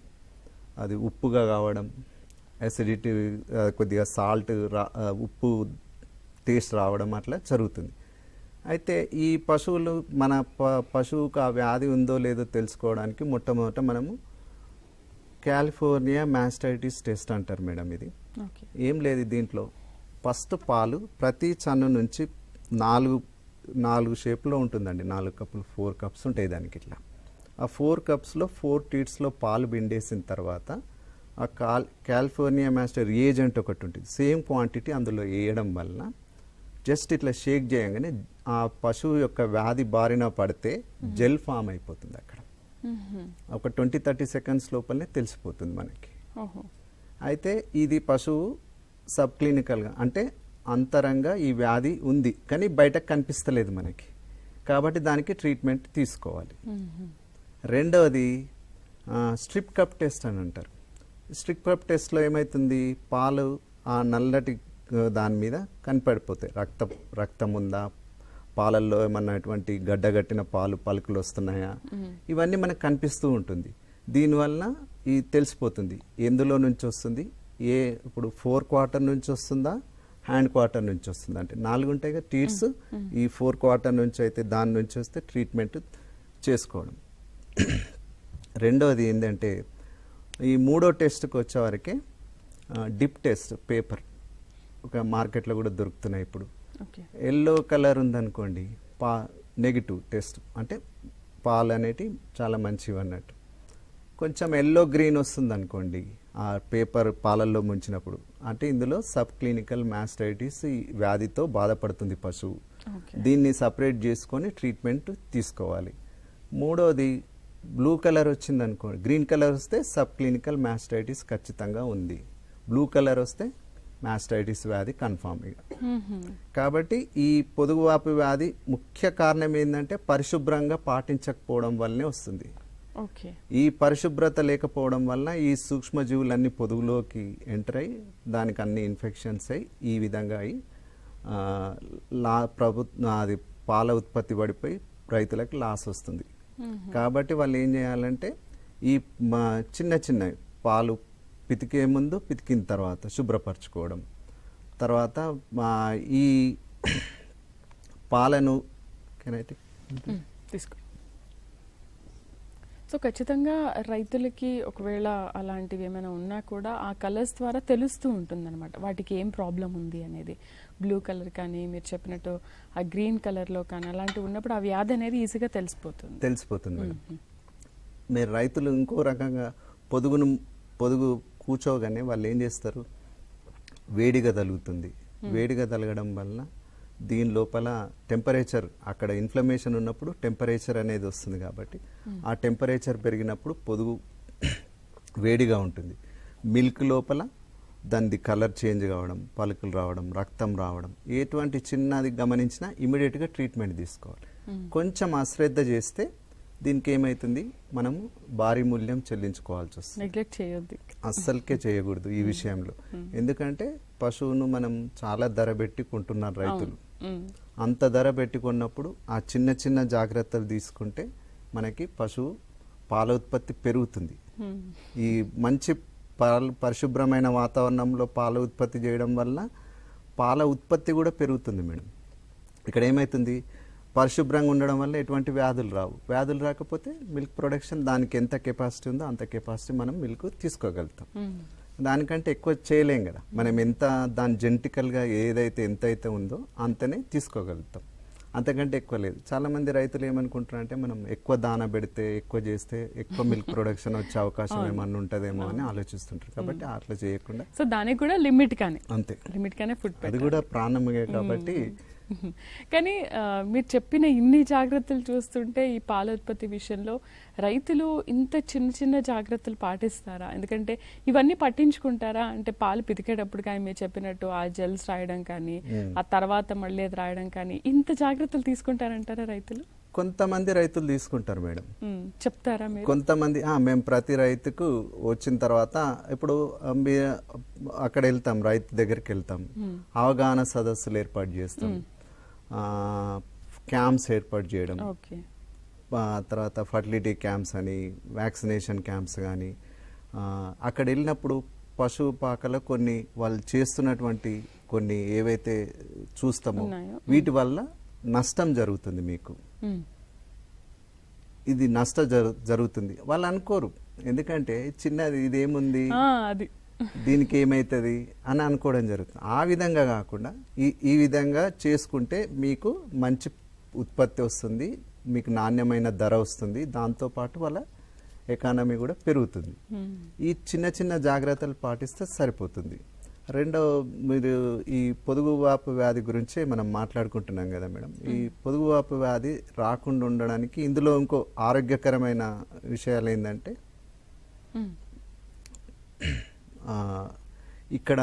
అది ఉప్పుగా కావడం, అసిడిటీ, కొద్దిగా సాల్ట్, ఉప్పు టేస్ట్ రావడం అట్లా జరుగుతుంది. అయితే ఈ పశువులు మన పశువుకు ఆ వ్యాధి ఉందో లేదో తెలుసుకోవడానికి మొట్టమొదట మనము కాలిఫోర్నియా మాస్టైటిస్ టెస్ట్ అంటారు మేడం. ఇది ఏం లేదు, దీంట్లో ఫస్ట్ పాలు ప్రతి చన్ను నుంచి 4 షేప్లో ఉంటుందండి. 4 కప్పులు, 4 కప్స్ ఉంటాయి దానికి. ఇట్లా ఆ 4 కప్స్లో 4 టీట్స్లో పాలు పిండేసిన తర్వాత ఆ కాలిఫోర్నియా మాస్టర్ రియేజెంట్ ఒకటి ఉంటుంది, సేమ్ క్వాంటిటీ అందులో వేయడం వలన జస్ట్ ఇట్లా షేక్ చేయగానే ఆ పశువు యొక్క వ్యాధి బారిన పడితే జెల్ ఫామ్ అయిపోతుంది. అక్కడ ఒక 20-30 సెకండ్స్ లోపలనే తెలిసిపోతుంది మనకి. అయితే ఇది పశువు సబ్ క్లినికల్గా, అంటే అంతరంగా ఈ వ్యాధి ఉంది కానీ బయటకు కనిపిస్తలేదు మనకి, కాబట్టి దానికి ట్రీట్మెంట్ తీసుకోవాలి. రెండవది స్ట్రిప్ కప్ టెస్ట్ అని అంటారు. స్ట్రిప్ కప్ టెస్ట్లో ఏమవుతుంది, పాలు ఆ నల్లటి దాని మీద కనపడిపోతాయి. రక్తం ఉందా, పాలల్లో ఏమన్నా అటువంటి గడ్డగట్టిన పలుకులు వస్తున్నాయా, ఇవన్నీ మనకు కనిపిస్తూ ఉంటుంది. దీనివల్ల ఇది తెలిసిపోతుంది ఎందులో నుంచి వస్తుంది. ఇప్పుడు 4 క్వార్టర్ నుంచి వస్తుందా, హ్యాండ్ క్వార్టర్ నుంచి వస్తుందా, అంటే 4 ఉంటాయి కదా టీట్స్, ఈ 4 క్వార్టర్ నుంచి అయితే దాని నుంచి వస్తే ట్రీట్మెంట్ చేసుకోవడం. రెండవది ఏంటంటే ఈ 3వ టెస్ట్కి వచ్చేవరకే డిప్ టెస్ట్ పేపర్ ఒక మార్కెట్లో కూడా దొరుకుతున్నాయి ఇప్పుడు. ఎల్లో కలర్ ఉందనుకోండి నెగిటివ్ టెస్ట్, అంటే పాలు అనేటివి చాలా మంచివి అన్నట్టు. కొంచెం ఎల్లో గ్రీన్ వస్తుంది అనుకోండి ఆ పేపర్ పాలల్లో ముంచినప్పుడు, అంటే ఇందులో సబ్ క్లినికల్ మాస్టైటిస్ ఈ వ్యాధితో బాధపడుతుంది పశువు. దీన్ని సపరేట్ చేసుకొని ట్రీట్మెంట్ తీసుకోవాలి. మూడోది బ్లూ కలర్ వచ్చింది అనుకోండి, గ్రీన్ కలర్ వస్తే సబ్ క్లినికల్ మాస్టైటిస్ ఖచ్చితంగా ఉంది, బ్లూ కలర్ వస్తే మాస్టైటిస్ వ్యాధి కన్ఫామ్. కాబట్టి ఈ పొదుగువాపు వ్యాధి ముఖ్య కారణం ఏంటంటే పరిశుభ్రంగా పాటించకపోవడం వల్లనే వస్తుంది. ఈ పరిశుభ్రత లేకపోవడం వల్ల ఈ సూక్ష్మజీవులన్నీ పొదుగులోకి ఎంటర్ అయ్యి దానికి అన్ని ఇన్ఫెక్షన్స్ అయ్యి ఈ విధంగా అయ్యి అది పాల ఉత్పత్తి పడిపోయి రైతులకు లాస్ వస్తుంది. కాబట్టి వాళ్ళు ఏం చేయాలంటే ఈ చిన్న చిన్న పాలు పితికే ముందు, పితికిన తర్వాత శుభ్రపరచుకోవడం, తర్వాత ఈ పాలను తీసుకో. సో ఖచ్చితంగా రైతులకి ఒకవేళ అలాంటివి ఏమైనా ఉన్నా కూడా ఆ కలర్స్ ద్వారా తెలుస్తూ ఉంటుంది అనమాట వాటికి ఏం ప్రాబ్లం ఉంది అనేది. బ్లూ కలర్ కానీ మీరు చెప్పినట్టు ఆ గ్రీన్ కలర్లో కానీ అలాంటివి ఉన్నప్పుడు ఆ వ్యాధి అనేది ఈజీగా తెలిసిపోతుంది మేడం. మీరు రైతులు ఇంకో రకంగా పొదుగు కూర్చోగానే వాళ్ళు ఏం చేస్తారు, వేడిగా తగులుతుంది. వేడిగా తగలడం వల్ల దీని లోపల టెంపరేచర్, అక్కడ ఇన్ఫ్లమేషన్ ఉన్నప్పుడు టెంపరేచర్ అనేది వస్తుంది. కాబట్టి ఆ టెంపరేచర్ పెరిగినప్పుడు పొదుగు వేడిగా ఉంటుంది. మిల్క్ లోపల దాని కలర్ చేంజ్ కావడం, పలుకులు రావడం, రక్తం రావడం, ఎటువంటి చిన్నది గమనించినా ఇమీడియట్గా ట్రీట్మెంట్ తీసుకోవాలి. కొంచెం అశ్రద్ధ చేస్తే దీనికి ఏమైతుంది, మనము భారీ మూల్యం చెల్లించుకోవాల్సి వస్తుంది. నెగ్లెక్ట్ చేయొద్దు, అస్సలకే చేయకూడదు ఈ విషయంలో. ఎందుకంటే పశువును మనం చాలా ధర పెట్టి కొంటున్నారు రైతులు. అంత ధర పెట్టుకున్నప్పుడు ఆ చిన్న చిన్న జాగ్రత్తలు తీసుకుంటే మనకి పశువు పాల ఉత్పత్తి పెరుగుతుంది. ఈ మంచి పరిశుభ్రమైన వాతావరణంలో పాల ఉత్పత్తి చేయడం వల్ల పాల ఉత్పత్తి కూడా పెరుగుతుంది మేడం. ఇక్కడ ఏమవుతుంది, పరిశుభ్రంగా ఉండడం వల్ల ఎటువంటి వ్యాధులు రావు. వ్యాధులు రాకపోతే మిల్క్ ప్రొడక్షన్ దానికి ఎంత కెపాసిటీ ఉందో అంత కెపాసిటీ మనం మిల్క్ తీసుకోగలుగుతాం. దానికంటే ఎక్కువ చేయలేం కదా మనం. ఎంత దాని జెనెటికల్గా ఏదైతే ఎంతైతే ఉందో అంతనే తీసుకోగలుగుతాం, అంతకంటే ఎక్కువ లేదు. చాలా మంది రైతులు ఏమనుకుంటారు అంటే మనం ఎక్కువ దానా పెడితే, ఎక్కువ చేస్తే ఎక్కువ మిల్క్ ప్రొడక్షన్ వచ్చే అవకాశం ఏమన్నా ఉంటుందేమో అని ఆలోచిస్తుంటారు. కాబట్టి అట్లా చేయకుండా, సో దానికి కూడా లిమిట్ కానీ అంతే, లిమిట్ గానే ఫుడ్, అది కూడా ప్రాణమే కాబట్టి. కానీ మీరు చెప్పిన ఇన్ని జాగ్రత్తలు చూస్తుంటే ఈ పాల ఉత్పత్తి విషయంలో రైతులు ఇంత చిన్న చిన్న జాగ్రత్తలు పాటిస్తారా? ఎందుకంటే ఇవన్నీ పట్టించుకుంటారా? అంటే పాలు పితికేటప్పుడు కానీ మీరు చెప్పినట్టు ఆ జెల్స్ రాయడం కానీ, ఆ తర్వాత మళ్ళీ అది రాయడం కానీ, ఇంత జాగ్రత్తలు తీసుకుంటారంటారా రైతులు? కొంతమంది రైతులు తీసుకుంటారు మేడం. చెప్తారా మీరు? కొంతమంది మేము ప్రతి రైతుకు వచ్చిన తర్వాత ఇప్పుడు అక్కడ వెళ్తాం, రైతు దగ్గరికి వెళ్తాం, అవగాహన సదస్సులు ఏర్పాటు చేస్తాం, క్యాంప్స్ ఏర్పాటు చేయడం, తర్వాత ఫర్టిలిటీ క్యాంప్స్ అని, వ్యాక్సినేషన్ క్యాంప్స్ కానీ, అక్కడ వెళ్ళినప్పుడు పశువు పాకలో కొన్ని వాళ్ళు చేస్తున్నటువంటి కొన్ని ఏవైతే చూస్తామో వీటి వల్ల నష్టం జరుగుతుంది మీకు, ఇది నష్టం జరుగుతుంది వాళ్ళు అనుకోరు. ఎందుకంటే చిన్నది ఇదేముంది, దీనికి ఏమవుతుంది అని అనుకోవడం జరుగుతుంది. ఆ విధంగా కాకుండా ఈ విధంగా చేసుకుంటే మీకు మంచి ఉత్పత్తి వస్తుంది, మీకు నాణ్యమైన ధర వస్తుంది, దాంతోపాటు వాళ్ళ ఎకానమీ కూడా పెరుగుతుంది. ఈ చిన్న చిన్న జాగ్రత్తలు పాటిస్తే సరిపోతుంది. రెండో, మీరు ఈ పొదుగువాపు వ్యాధి గురించి మనం మాట్లాడుకుంటున్నాం కదా మేడం. ఈ పొదుగువాపు వ్యాధి రాకుండా ఉండడానికి ఇందులో ఇంకో ఆరోగ్యకరమైన విషయాలు ఏంటంటే, ఇక్కడ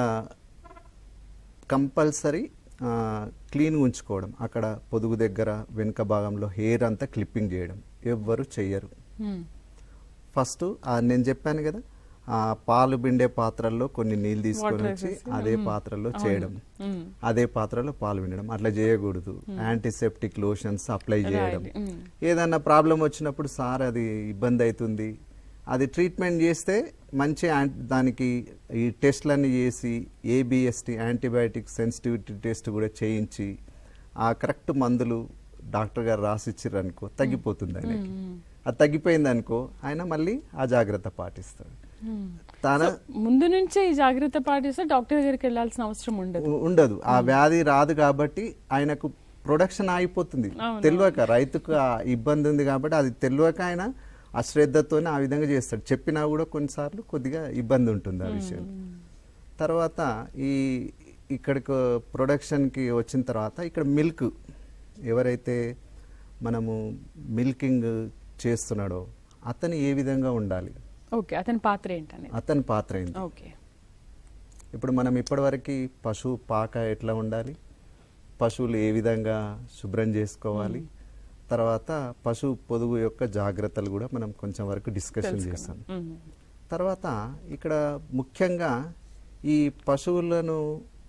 కంపల్సరీ క్లీన్ ఉంచుకోవడం, అక్కడ పొదుగు దగ్గర వెనుక భాగంలో హెయిర్ అంతా క్లిప్పింగ్ చేయడం ఎవ్వరు చెయ్యరు. ఫస్ట్ నేను చెప్పాను కదా, ఆ పాలు పిండే పాత్రల్లో కొన్ని నీళ్ళు తీసుకొని Water వచ్చి వేసేసి, అదే పాత్రలో చేయడం, మ్మ్. అదే పాత్రలో పాలు పిండడం, అట్లా చేయకూడదు. యాంటీసెప్టిక్ లోషన్స్ అప్లై చేయడం. రాయాలి. మ్మ్. ఏదన్నా ప్రాబ్లం వచ్చినప్పుడు సార్ అది ఇబ్బంది అవుతుంది, అది ట్రీట్మెంట్ చేస్తే మంచి దానికి ఈ టెస్ట్లన్నీ చేసి ఏబిఎస్టి యాంటీబయాటిక్ సెన్సిటివిటీ టెస్ట్ కూడా చేయించి ఆ కరెక్ట్ మందులు డాక్టర్ గారు రాసిచ్చారు అనుకో తగ్గిపోతుంది ఆయనకి. అది తగ్గిపోయింది అనుకో ఆయన మళ్ళీ ఆ జాగ్రత్త పాటిస్తాడు. తన ముందు నుంచే ఈ జాగ్రత్త పాటిస్తే డాక్టర్ దగ్గరికి వెళ్ళాల్సిన అవసరం ఉండదు. ఉండదు, ఆ వ్యాధి రాదు కాబట్టి ఆయనకు ప్రొడక్షన్ ఆగిపోతుంది. తెలియక రైతుకు ఆ ఇబ్బంది ఉంది కాబట్టి అది తెలియక ఆయన అశ్రద్ధతోనే ఆ విధంగా చేస్తాడు. చెప్పినా కూడా కొన్నిసార్లు కొద్దిగా ఇబ్బంది ఉంటుంది ఆ విషయం. తర్వాత ఇక్కడికి ప్రొడక్షన్కి వచ్చిన తర్వాత ఇక్కడ మిల్క్ ఎవరైతే మనము మిల్కింగ్ చేస్తున్నాడో అతను ఏ విధంగా ఉండాలి, ఓకే, అతని పాత్ర ఏంటని. అతని పాత్ర ఏంటి. ఓకే, ఇప్పుడు మనం ఇప్పటివరకు పశువు పాక ఎట్లా ఉండాలి, పశువులు ఏ విధంగా శుభ్రం చేసుకోవాలి, తర్వాత పశువు పొదుగు యొక్క జాగ్రత్తలు కూడా మనం కొంచెం వరకు డిస్కషన్ చేస్తాం. తర్వాత ఇక్కడ ముఖ్యంగా ఈ పశువులను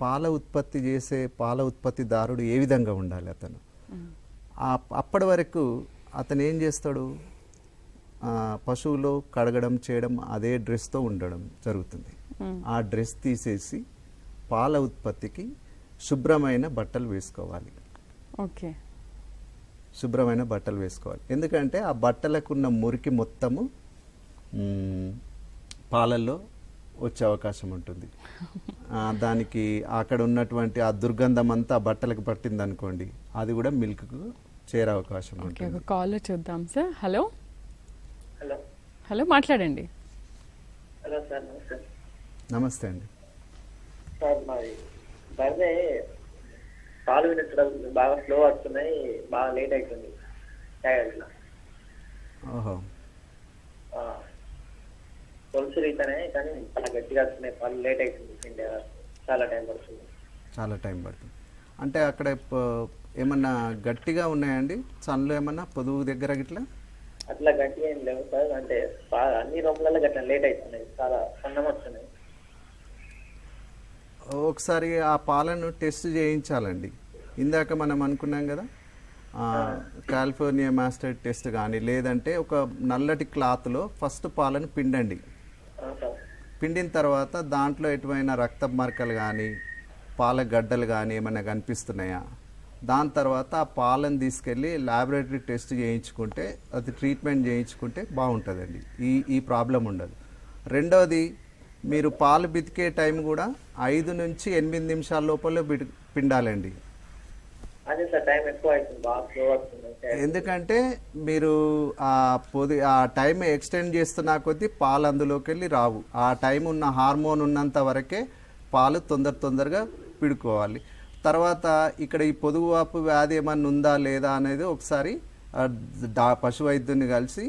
పాల ఉత్పత్తి చేసే పాల ఉత్పత్తిదారుడు ఏ విధంగా ఉండాలి అతను. అప్పటి వరకు అతను ఏం చేస్తాడు, పశువులో కడగడం చేయడం అదే డ్రెస్తో ఉండడం జరుగుతుంది. ఆ డ్రెస్ తీసేసి పాల ఉత్పత్తికి శుభ్రమైన బట్టలు వేసుకోవాలి. ఓకే, శుభ్రమైన బట్టలు వేసుకోవాలి. ఎందుకంటే ఆ బట్టలకున్న మురికి మొత్తము పాలల్లో వచ్చే అవకాశం ఉంటుంది. దానికి అక్కడ ఉన్నటువంటి ఆ దుర్గంధం అంతా బట్టలకు పట్టింది అనుకోండి, అది కూడా మిల్క్కు చేరే అవకాశం ఉంటుంది. ఒక కాల్ చూద్దాం సార్. హలో హలో హలో మాట్లాడండి. హలో సార్, నమస్తే. నమస్తే అండి. సార్ మాది బర్రె పాలు వినడం బాగా స్లో వస్తున్నాయి, బాగా లేట్ అవుతుంది తాగేలా. ఓహో, పొలుసు రీతనే కానీ చాలా గట్టిగా వస్తున్నాయి పాలు, లేట్ అవుతుంది పిండే, చాలా టైం పడుతుంది. చాలా టైం పడుతుంది. అంటే అక్కడ ఏమన్నా గట్టిగా ఉన్నాయండి సన్లో, ఏమన్నా పొదుగు దగ్గర గిట్లా? అట్లా గట్టిగా ఏం లేవు సార్, అంటే అన్ని రూమ్లలో గట్లా లేట్ అవుతున్నాయి, చాలా సన్నం వస్తున్నాయి. ఒకసారి ఆ పాలను టెస్ట్ చేయించాలండి. ఇందాక మనం అనుకున్నాం కదా, కాలిఫోర్నియా మాస్టర్ టెస్ట్ కానీ, లేదంటే ఒక నల్లటి క్లాత్లో ఫస్ట్ పాలను పిండండి. పిండిన తర్వాత దాంట్లో ఎటువైనా రక్త మరకలు కానీ పాల గడ్డలు కానీ ఏమైనా కనిపిస్తున్నాయా, దాని తర్వాత ఆ పాలను తీసుకెళ్ళి ల్యాబొరేటరీ టెస్ట్ చేయించుకుంటే, అది ట్రీట్మెంట్ చేయించుకుంటే బాగుంటుందండి. ఈ ప్రాబ్లం ఉండదు. రెండవది, మీరు పాలు బితికే టైం కూడా 5 నుంచి 8 నిమిషాల లోపల పిండాలండి. అదే సార్, టైం ఎక్కువ అవుతుంది, బాగా స్లో వస్తుంది. ఎందుకంటే మీరు ఆ టైం ఎక్స్టెండ్ చేస్తున్న కొద్దీ పాలు అందులోకి వెళ్ళి రావు. ఆ టైం ఉన్న హార్మోన్ ఉన్నంత వరకే పాలు తొందరగా పిడుకోవాలి. తర్వాత ఇక్కడ ఈ పొదుగువాపు వ్యాధి ఏమన్నా ఉందా లేదా అనేది ఒకసారి పశు వైద్యుని కలిసి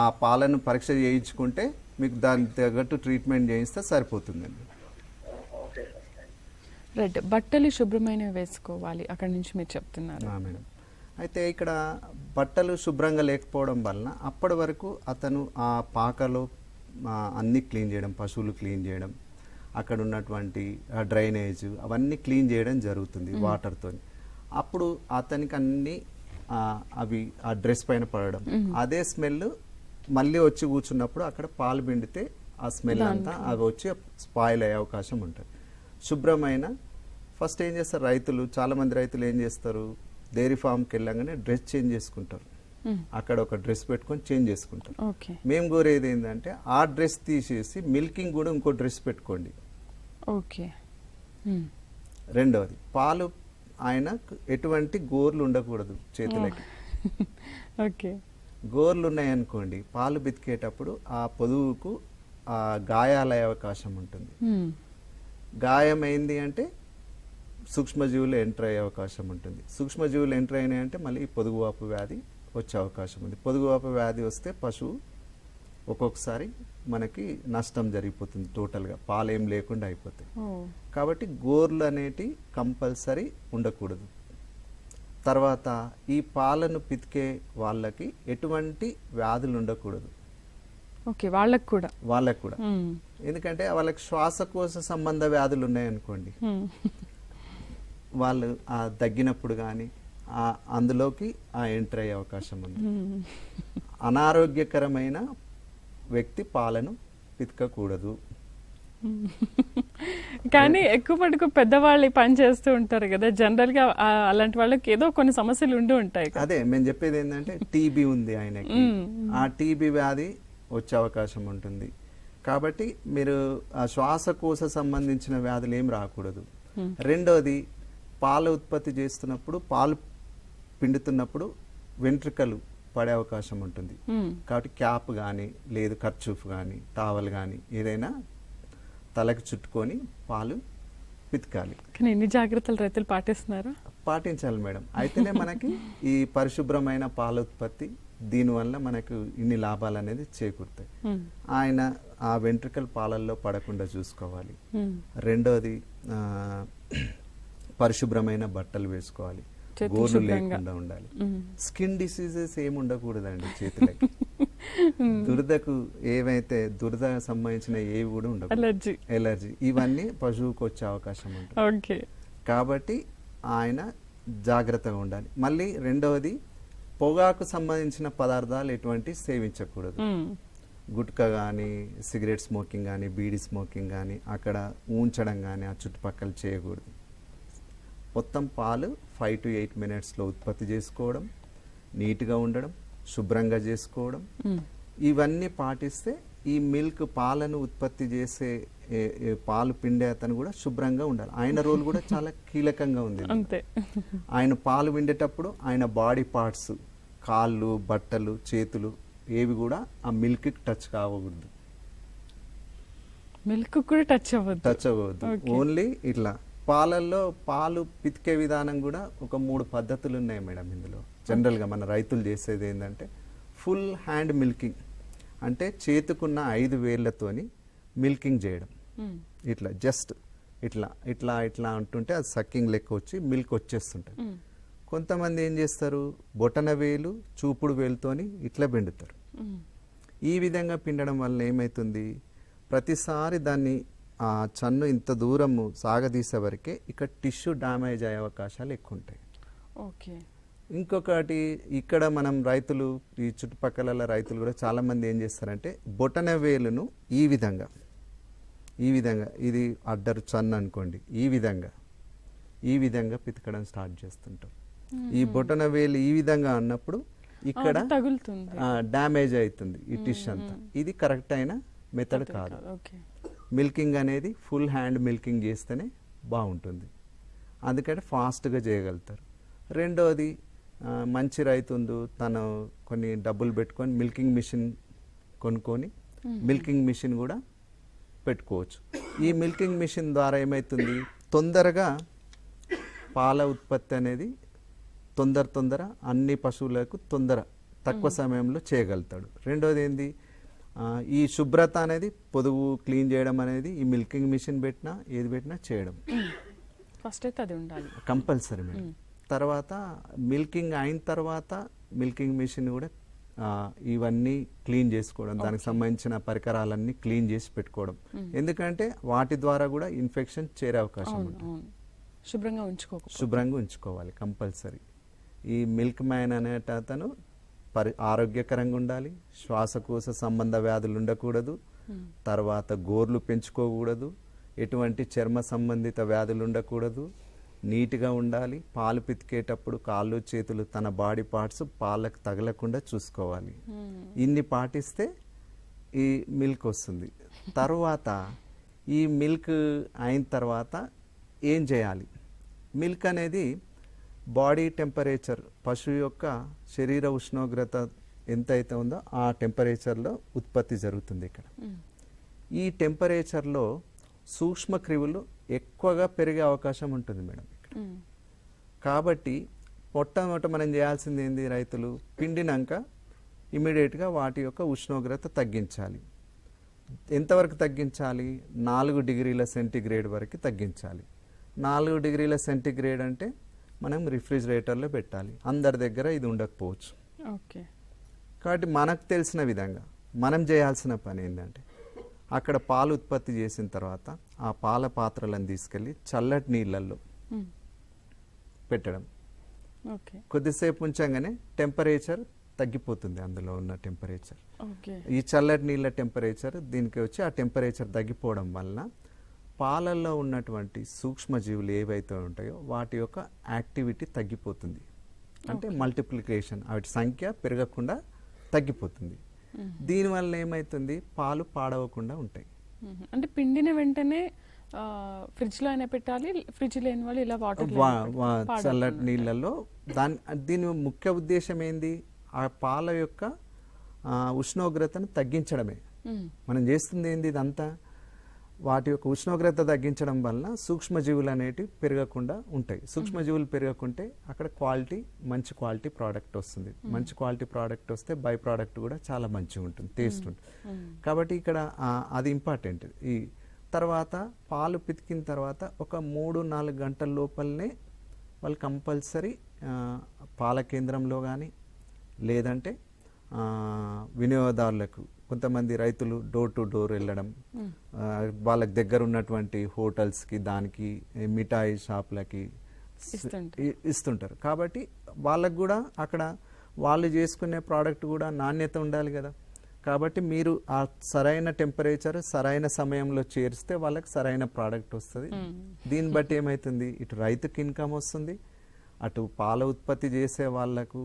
ఆ పాలను పరీక్ష చేయించుకుంటే మీకు దానికి తగ్గట్టు ట్రీట్మెంట్ చేయిస్తే సరిపోతుందండి. రైట్, బట్టలు శుభ్రమైనవి వేసుకోవాలి అక్కడి నుంచి మీరు చెప్తున్నారు. మేడం, అయితే ఇక్కడ బట్టలు శుభ్రంగా లేకపోవడం వలన అప్పటి వరకు అతను ఆ పాకలో అన్నీ క్లీన్ చేయడం, పశువులు క్లీన్ చేయడం, అక్కడ ఉన్నటువంటి డ్రైనేజ్ అవన్నీ క్లీన్ చేయడం జరుగుతుంది వాటర్తో. అప్పుడు అతనికి అన్నీ అవి ఆ డ్రెస్ పైన పడడం, అదే స్మెల్ మళ్ళీ వచ్చి కూర్చున్నప్పుడు అక్కడ పాలు పిండితే ఆ స్మెల్ అంతా అవి వచ్చి స్పాయిల్ అయ్యే అవకాశం ఉంటుంది. శుభ్రమైన ఫస్ట్ ఏం చేస్తారు రైతులు, చాలామంది రైతులు ఏం చేస్తారు, డైరీ ఫామ్కి వెళ్ళగానే డ్రెస్ చేంజ్ చేసుకుంటారు. అక్కడ ఒక డ్రెస్ పెట్టుకొని చేంజ్ చేసుకుంటారు. మేము కోరేది ఏంటంటే ఆ డ్రెస్ తీసేసి మిల్కింగ్ కూడా ఇంకో డ్రెస్ పెట్టుకోండి. ఓకే. రెండవది, పాలు ఆయన ఎటువంటి గోర్లు ఉండకూడదు చేతులకి. ఓకే, గోర్లు ఉన్నాయనుకోండి, పాలు బితికేటప్పుడు ఆ పొదువుకు గాయాలయ్యే అవకాశం ఉంటుంది. గాయమైంది అంటే సూక్ష్మజీవులు ఎంటర్ అయ్యే అవకాశం ఉంటుంది. సూక్ష్మజీవులు ఎంటర్ అయినాయంటే మళ్ళీ పొదుగువాపు వ్యాధి వచ్చే అవకాశం ఉంది. పొదుగువాపు వ్యాధి వస్తే పశువు ఒక్కొక్కసారి మనకి నష్టం జరిగిపోతుంది, టోటల్గా పాలేం లేకుండా అయిపోతాయి. కాబట్టి గోర్లు అనేటి కంపల్సరీ ఉండకూడదు. తర్వాత ఈ పాలను పితికే వాళ్ళకి ఎటువంటి వ్యాధులు ఉండకూడదు. ఓకే, వాళ్ళకు కూడా. వాళ్ళకు కూడా ఎందుకంటే వాళ్ళకి శ్వాసకోశ సంబంధ వ్యాధులు ఉన్నాయనుకోండి, వాళ్ళు ఆ దగ్గినప్పుడు కానీ అందులోకి ఎంటర్ అయ్యే అవకాశం ఉంది. అనారోగ్యకరమైన వ్యక్తి పాలను పితకకూడదు. కానీ ఎక్కువ మటుకు పెద్దవాళ్ళు ఈ పని చేస్తూ ఉంటారు కదా, జనరల్ గా అలాంటి వాళ్ళకి ఏదో కొన్ని సమస్యలు ఉండి ఉంటాయి. అదే మేము చెప్పేది ఏంటంటే టీబీ ఉంది ఆయనకి, ఆ టీబీ వ్యాధి వచ్చే అవకాశం ఉంటుంది. కాబట్టి మీరు ఆ శ్వాసకోశ సంబంధించిన వ్యాధులు ఏం రాకూడదు. రెండోది, పాల ఉత్పత్తి చేస్తున్నప్పుడు, పాలు పిండుతున్నప్పుడు వెంట్రుకలు పడే అవకాశం ఉంటుంది. కాబట్టి క్యాప్ కానీ, లేదు కర్చూఫ్ కానీ, టవల్ కానీ ఏదైనా తలకు చుట్టుకొని పాలు పితకాలి. కానీ ఎన్ని జాగ్రత్తలు రైతులు పాటిస్తున్నారా? పాటించాలి మేడం. అయితేనే మనకి ఈ పరిశుభ్రమైన పాల ఉత్పత్తి, దీనివల్ల మనకు ఇన్ని లాభాలు అనేది చేకూరుతాయి. ఆయన ఆ వెంట్రుకలు పాలల్లో పడకుండా చూసుకోవాలి. రెండోది, పరిశుభ్రమైన బట్టలు వేసుకోవాలి, గోర్లు లేకుండా ఉండాలి. స్కిన్ డిసీజెస్ ఏమి ఉండకూడదండి చేతులకి. దురదకు ఏవైతే దురద సంబంధించిన ఏవి కూడా ఉండకూడదు, ఎలర్జీ ఇవన్నీ పశువుకు వచ్చే అవకాశం ఉంటుంది. కాబట్టి ఆయన జాగ్రత్తగా ఉండాలి. మళ్ళీ రెండవది, పొగాకు సంబంధించిన పదార్థాలు ఎటువంటి సేవించకూడదు. గుట్కా కానీ, సిగరెట్ స్మోకింగ్ కానీ, బీడీ స్మోకింగ్ కానీ అక్కడ ఉంచడం కానీ ఆ చుట్టుపక్కల చేయకూడదు. మొత్తం పాలు 5 to 8 minutesలో ఉత్పత్తి చేసుకోవడం, నీట్గా ఉండడం, శుభ్రంగా చేసుకోవడం, ఇవన్నీ పాటిస్తే ఈ మిల్క్ పాలను ఉత్పత్తి చేసే పాలు పిండే అతను కూడా శుభ్రంగా ఉండాలి. ఆయన రోల్ కూడా చాలా కీలకంగా ఉంది. ఆయన పాలు పిండేటప్పుడు ఆయన బాడీ పార్ట్స్, కాళ్ళు, బట్టలు, చేతులు ఏవి కూడా ఆ మిల్క్ టచ్ కావకూడదు. మిల్క్ కూడా టచ్ అవ్వద్దు. ఓన్లీ ఇట్లా పాలల్లో పాలు పితికే విధానం కూడా ఒక 3 పద్ధతులు ఉన్నాయి మేడం. ఇందులో జనరల్గా మన రైతులు చేసేది ఏంటంటే ఫుల్ హ్యాండ్ మిల్కింగ్, అంటే చేతుకున్న 5 వేళ్లతోని మిల్కింగ్ చేయడం. ఇట్లా జస్ట్ ఇట్లా ఇట్లా ఇట్లా అంటుంటే అది సక్కింగ్ లెక్క వచ్చి మిల్క్ వచ్చేస్తుంటుంది. కొంతమంది ఏం చేస్తారు, బొటన వేలు, చూపుడు వేలుతోని ఇట్లా పిండుతారు. ఈ విధంగా పిండడం వల్ల ఏమవుతుంది, ప్రతిసారి దాన్ని ఆ చన్ను ఇంత దూరము సాగదీసే వరకే ఇక్కడ టిష్యూ డ్యామేజ్ అయ్యే అవకాశాలు ఎక్కువ ఉంటాయి. ఇంకొకటి, ఇక్కడ మనం రైతులు, ఈ చుట్టుపక్కల రైతులు కూడా చాలా మంది ఏం చేస్తారంటే బొటన వేలును ఈ విధంగా ఇది అడ్డరు చన్ను అనుకోండి, ఈ విధంగా పితకడం స్టార్ట్ చేస్తుంటాం. ఈ బొటన వేలు ఈ విధంగా అన్నప్పుడు ఇక్కడ డ్యామేజ్ అవుతుంది ఈ టిష్యూ అంతా. ఇది కరెక్ట్ అయిన మెథడ్ కాదు. మిల్కింగ్ అనేది ఫుల్ హ్యాండ్ మిల్కింగ్ చేస్తేనే బాగుంటుంది, అందుకంటే ఫాస్ట్గా చేయగలుగుతారు. రెండోది, మంచి రైతు తను కొన్ని డబ్బులు పెట్టుకొని మిల్కింగ్ మిషన్ కొనుక్కొని మిల్కింగ్ మిషన్ కూడా పెట్టుకోవచ్చు. ఈ మిల్కింగ్ మిషన్ ద్వారా ఏమవుతుంది, తొందరగా పాల ఉత్పత్తి అనేది తొందర అన్ని పశువులకు తక్కువ సమయంలో చేయగలుగుతాడు. రెండోది ఏంది, ఈ శుభ్రత అనేది, పొదుగు క్లీన్ చేయడం అనేది ఈ మిల్కింగ్ మిషన్ పెట్టినా ఏది పెట్టినా చేయడం ఫస్ట్ అయితే అది ఉండాలి కంపల్సరీ మేడం. తర్వాత మిల్కింగ్ అయిన తర్వాత మిల్కింగ్ మిషన్ కూడా ఇవన్నీ క్లీన్ చేసుకోవడం, దానికి సంబంధించిన పరికరాలన్నీ క్లీన్ చేసి పెట్టుకోవడం. ఎందుకంటే వాటి ద్వారా కూడా ఇన్ఫెక్షన్ చేరే అవకాశం ఉంటుంది. శుభ్రంగా ఉంచుకోవాలి కంపల్సరీ. ఈ మిల్క్ మ్యాన్ అనేట అతను ఆరోగ్యకరంగా ఉండాలి, శ్వాసకోశ సంబంధ వ్యాధులు ఉండకూడదు, తర్వాత గోర్లు పెంచుకోకూడదు, ఎటువంటి చర్మ సంబంధిత వ్యాధులు ఉండకూడదు, నీట్గా ఉండాలి. పాలు పితికేటప్పుడు కాళ్ళు, చేతులు, తన బాడీ పార్ట్స్ పాలకు తగలకుండా చూసుకోవాలి. ఇన్ని పాటిస్తే ఈ మిల్క్ వస్తుంది. తర్వాత ఈ మిల్క్ అయిన తర్వాత ఏం చేయాలి, మిల్క్ అనేది బాడీ టెంపరేచర్, పశువు యొక్క శరీర ఉష్ణోగ్రత ఎంత అయితే ఉందో ఆ టెంపరేచర్లో ఉత్పత్తి జరుగుతుంది. ఇక్కడ ఈ టెంపరేచర్లో సూక్ష్మక్రిములు ఎక్కువగా పెరిగే అవకాశం ఉంటుంది మేడం ఇక్కడ. కాబట్టి మొట్టమొదట మనం చేయాల్సింది ఏంది, రైతులు పిండినాక ఇమీడియట్గా వాటి యొక్క ఉష్ణోగ్రత తగ్గించాలి. ఎంతవరకు తగ్గించాలి, 4 degrees సెంటీగ్రేడ్ వరకు తగ్గించాలి. 4 degrees సెంటీగ్రేడ్ అంటే మనం రిఫ్రిజిరేటర్లో పెట్టాలి. అందరి దగ్గర ఇది ఉండకపోవచ్చు. కాబట్టి మనకు తెలిసిన విధంగా మనం చేయాల్సిన పని ఏంటంటే అక్కడ పాలు ఉత్పత్తి చేసిన తర్వాత ఆ పాల పాత్రలను తీసుకెళ్ళి చల్లటి నీళ్ళల్లో పెట్టడం. ఓకే. కొద్దిసేపు ఉంచగానే టెంపరేచర్ తగ్గిపోతుంది, అందులో ఉన్న టెంపరేచర్. ఓకే. ఈ చల్లటి నీళ్ళ టెంపరేచర్ దీనికి వచ్చి ఆ టెంపరేచర్ తగ్గిపోవడం వలన పాలల్లో ఉన్నటువంటి సూక్ష్మజీవులు ఏవైతే ఉంటాయో వాటి యొక్క యాక్టివిటీ తగ్గిపోతుంది. అంటే మల్టిప్లికేషన్, వాటి సంఖ్య పెరగకుండా తగ్గిపోతుంది. దీనివల్ల ఏమవుతుంది, పాలు పాడవకుండా ఉంటాయి. అంటే పిండిన వెంటనే ఫ్రిడ్జ్ లో అయినా పెట్టాలి, ఫ్రిడ్జ్ లేని వాళ్ళు ఇలా వాటర్ చల్లటి నీళ్ళల్లో. దీని ముఖ్య ఉద్దేశం ఏంది, ఆ పాల యొక్క ఉష్ణోగ్రతను తగ్గించడమే. మనం చేస్తుంది ఏంది ఇదంతా, వాటి యొక్క ఉష్ణోగ్రత తగ్గించడం వలన సూక్ష్మజీవులు అనేటివి పెరగకుండా ఉంటాయి. సూక్ష్మజీవులు పెరగకుంటే అక్కడ మంచి క్వాలిటీ ప్రోడక్ట్ వస్తుంది. మంచి క్వాలిటీ ప్రోడక్ట్ వస్తే బై ప్రోడక్ట్ కూడా చాలా మంచిగా ఉంటుంది, టేస్ట్ ఉంటుంది. కాబట్టి ఇక్కడ అది ఇంపార్టెంట్. ఈ తర్వాత పాలు పితికిన తర్వాత ఒక 3-4 గంటల లోపలనే వాళ్ళు కంపల్సరీ పాల కేంద్రంలో కానీ లేదంటే వినియోగదారులకు, కొంతమంది రైతులు డోర్ టు డోర్ వెళ్ళడం, వాళ్ళకి దగ్గర ఉన్నటువంటి హోటల్స్కి, దానికి మిఠాయి షాపులకి ఇస్తుంటారు. కాబట్టి వాళ్ళకు కూడా అక్కడ వాళ్ళు చేసుకునే ప్రోడక్ట్ కూడా నాణ్యత ఉండాలి కదా. కాబట్టి మీరు ఆ సరైన టెంపరేచర్ సరైన సమయంలో చేరిస్తే వాళ్ళకి సరైన ప్రోడక్ట్ వస్తుంది. దీన్ని బట్టి ఏమవుతుంది, ఇటు రైతుకి ఇన్కమ్ వస్తుంది, అటు పాల ఉత్పత్తి చేసే వాళ్ళకు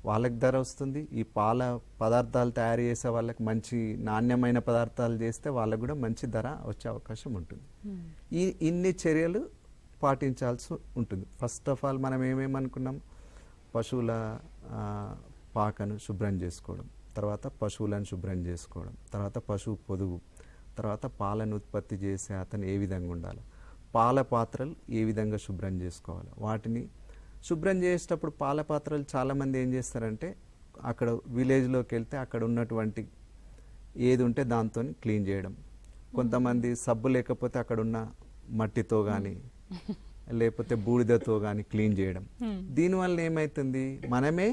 వాళ్ళకి ధర వస్తుంది, ఈ పాల పదార్థాలు తయారు చేసే వాళ్ళకి మంచి నాణ్యమైన పదార్థాలు చేస్తే వాళ్ళకు కూడా మంచి ధర వచ్చే అవకాశం ఉంటుంది. ఇన్ని చర్యలు పాటించాల్సి ఉంటుంది. ఫస్ట్ ఆఫ్ ఆల్ మనం ఏమేమనుకున్నాం, పశువుల పాకను శుభ్రం చేసుకోవడం, తర్వాత పశువులను శుభ్రం చేసుకోవడం, తర్వాత పశువు పొదుగు, తర్వాత పాలను ఉత్పత్తి చేసే అతను ఏ విధంగా ఉండాలి, పాల పాత్రలు ఏ విధంగా శుభ్రం చేసుకోవాలి. వాటిని శుభ్రం చేసేటప్పుడు పాల పాత్రలు చాలామంది ఏం చేస్తారంటే అక్కడ విలేజ్లోకి వెళ్తే అక్కడ ఉన్నటువంటి ఏది ఉంటే దాంతో క్లీన్ చేయడం. కొంతమంది సబ్బు లేకపోతే అక్కడ ఉన్న మట్టితో కానీ లేకపోతే బూడిదతో కానీ క్లీన్ చేయడం. దీనివల్ల ఏమవుతుంది, మనమే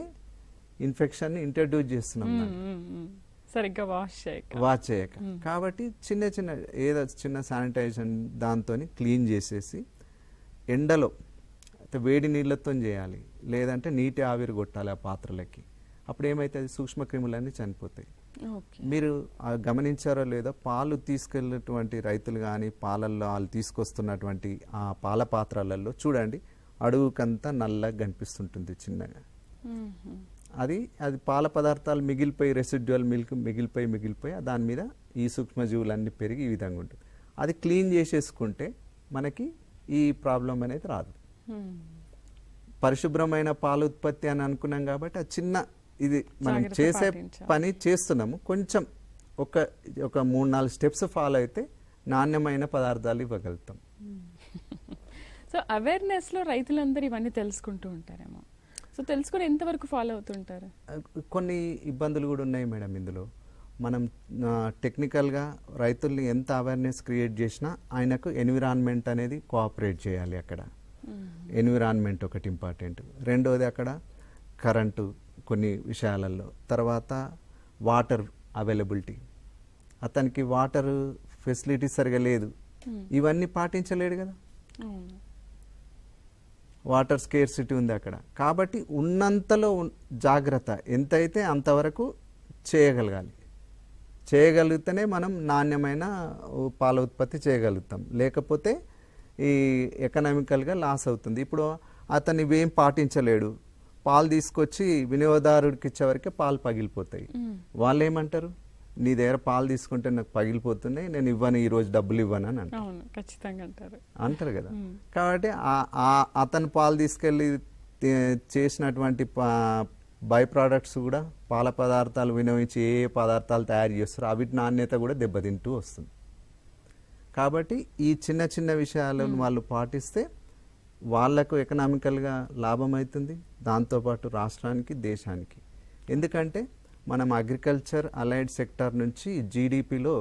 ఇన్ఫెక్షన్ ఇంట్రడ్యూస్ చేస్తున్నాం సరిగ్గా వాష్ చేయక. కాబట్టి ఏదో చిన్న శానిటైజేషన్ దాంతో క్లీన్ చేసేసి ఎండలో వేడి నీళ్ళతో చేయాలి, లేదంటే నీటి ఆవిరి కొట్టాలి ఆ పాత్రలకి. అప్పుడు ఏమైతుంది, సూక్ష్మక్రిములన్నీ చనిపోతాయి. మీరు గమనించారో లేదో, పాలు తీసుకెళ్ళినటువంటి రైతులు కానీ పాలల్లో వాళ్ళు తీసుకొస్తున్నటువంటి ఆ పాల పాత్రలలో చూడండి అడుగుకంతా నల్లగా కనిపిస్తుంటుంది చిన్నగా. అది పాల పదార్థాలు మిగిలిపోయి, రెసిడ్యువల్ మిల్క్ మిగిలిపోయి దాని మీద ఈ సూక్ష్మజీవులన్నీ పెరిగి ఈ విధంగా ఉంటుంది. అది క్లీన్ చేసేసుకుంటే మనకి ఈ ప్రాబ్లం అనేది రాదు. పరిశుభ్రమైన పాల ఉత్పత్తి అని అనుకున్నాం కాబట్టి ఆ చిన్న ఇది మనం చేసే పని చేస్తున్నాము. కొంచెం ఒక 3-4 స్టెప్స్ ఫాలో అయితే నాణ్యమైన పదార్థాలు ఇవ్వగలుగుతాం. సో అవేర్నెస్ లో రైతులందరూ ఇవన్నీ తెలుసుకుంటూ ఉంటారేమో. సో తెలుసుకుని ఎంతవరకు ఫాలో అవుతుంటారు? కొన్ని ఇబ్బందులు కూడా ఉన్నాయి మేడం ఇందులో. మనం టెక్నికల్గా రైతుల్ని ఎంత అవేర్నెస్ క్రియేట్ చేసినా ఆయనకు ఎన్విరాన్మెంట్ అనేది కోఆపరేట్ చేయాలి. అక్కడ ఎన్విరాన్మెంట్ ఒకటి ఇంపార్టెంట్. రెండోది అక్కడ కరెంటు కొన్ని విషయాలలో, తర్వాత వాటర్ అవైలబిలిటీ, అతనికి వాటర్ ఫెసిలిటీ సరిగా లేదు, ఇవన్నీ పాటించలేడు కదా. వాటర్ స్కేర్సిటీ ఉంది అక్కడ. కాబట్టి ఉన్నంతలో జాగ్రత్త ఎంతైతే అంతవరకు చేయగలిగితేనే మనం నాణ్యమైన పాల ఉత్పత్తి చేయగలుగుతాం. లేకపోతే ఈ ఎకనామికల్గా లాస్ అవుతుంది. ఇప్పుడు అతను ఇవేం పాటించలేడు, పాలు తీసుకొచ్చి వినియోగదారుడికి ఇచ్చేవరకే పాలు పగిలిపోతాయి. వాళ్ళు ఏమంటారు, నీ దగ్గర పాలు తీసుకుంటే నాకు పగిలిపోతున్నాయి, నేను ఇవ్వను, ఈ రోజు డబ్బులు ఇవ్వను అని అంటారు కదా. కాబట్టి అతను పాలు తీసుకెళ్ళి చేసినటువంటి బై ప్రోడక్ట్స్ కూడా పాల పదార్థాలు వినియోగించి ఏ పదార్థాలు తయారు చేస్తారో అవిటి నాణ్యత కూడా దెబ్బతింటూ వస్తుంది. కాబట్టి ఈ చిన్న విషయాలను వాళ్ళు పాటిస్తే వాళ్లకు ఎకనామికల్గా లాభం అవుతుంది, దాంతోపాటు రాష్ట్రానికి, దేశానికి. ఎందుకంటే మనం అగ్రికల్చర్ అలైడ్ సెక్టార్ నుంచి జీడిపిలో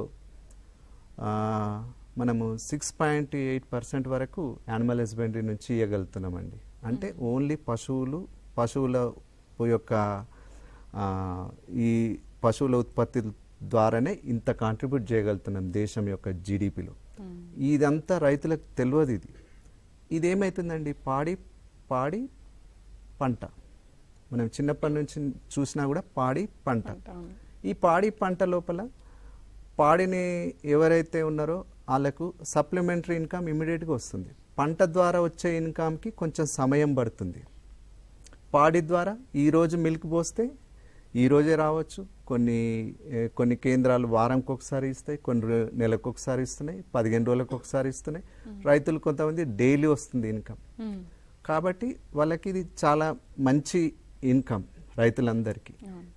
మనము 6.8% వరకు యానిమల్ హస్బెండరీ నుంచి ఇవ్వగలుగుతున్నామండి. అంటే ఓన్లీ పశువుల యొక్క ఈ పశువుల ఉత్పత్తి ద్వారానే ఇంత కాంట్రిబ్యూట్ చేయగలుగుతున్నాం దేశం యొక్క జీడిపిలో. ఇదంతా రైతులకు తెలియదు. ఇదేమవుతుందండి, పాడి పంట మనం చిన్నప్పటి నుంచి చూసినా కూడా పాడి పంట. ఈ పాడి పంట లోపల పాడిని ఎవరైతే ఉన్నారో వాళ్ళకు సప్లిమెంటరీ ఇన్కమ్ ఇమీడియట్గా వస్తుంది. పంట ద్వారా వచ్చే ఇన్కమ్కి కొంచెం సమయం పడుతుంది. పాడి ద్వారా ఈరోజు మిల్క్ పోస్తే ఈరోజే రావచ్చు. కొన్ని కేంద్రాలు వారంకి ఒకసారి ఇస్తాయి, కొన్ని నెలకు ఒకసారి ఇస్తున్నాయి, 15 రోజులకు ఒకసారి ఇస్తున్నాయి. రైతులు కొంతమంది డైలీ వస్తుంది ఇన్కమ్. కాబట్టి వాళ్ళకి ఇది చాలా మంచి ఇన్కమ్ రైతులందరికీ.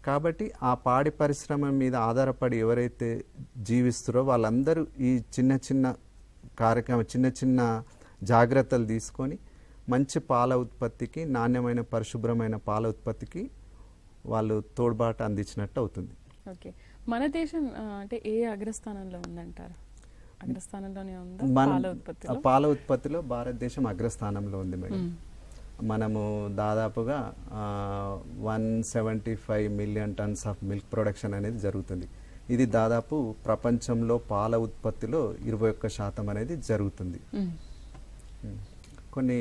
కాబట్టి ఆ పాడి పరిశ్రమ మీద ఆధారపడి ఎవరైతే జీవిస్తారో వాళ్ళందరూ ఈ చిన్న చిన్న జాగ్రత్తలు తీసుకొని మంచి పాల ఉత్పత్తికి, నాణ్యమైన పరిశుభ్రమైన పాల ఉత్పత్తికి వాళ్ళు తోడ్బాటు అందించినట్టు అవుతుంది. ఓకే, మన దేశం అంటే ఏ అగ్రస్థానంలో ఉందంటారు? అగ్రస్థానంలోనే ఉందా పాల ఉత్పత్తిలో? భారతదేశం అగ్రస్థానంలో ఉంది మేడం. మనము దాదాపుగా 175 million tons of milk production అనేది జరుగుతుంది. ఇది దాదాపు ప్రపంచంలో పాల ఉత్పత్తిలో 21% అనేది జరుగుతుంది. కొన్ని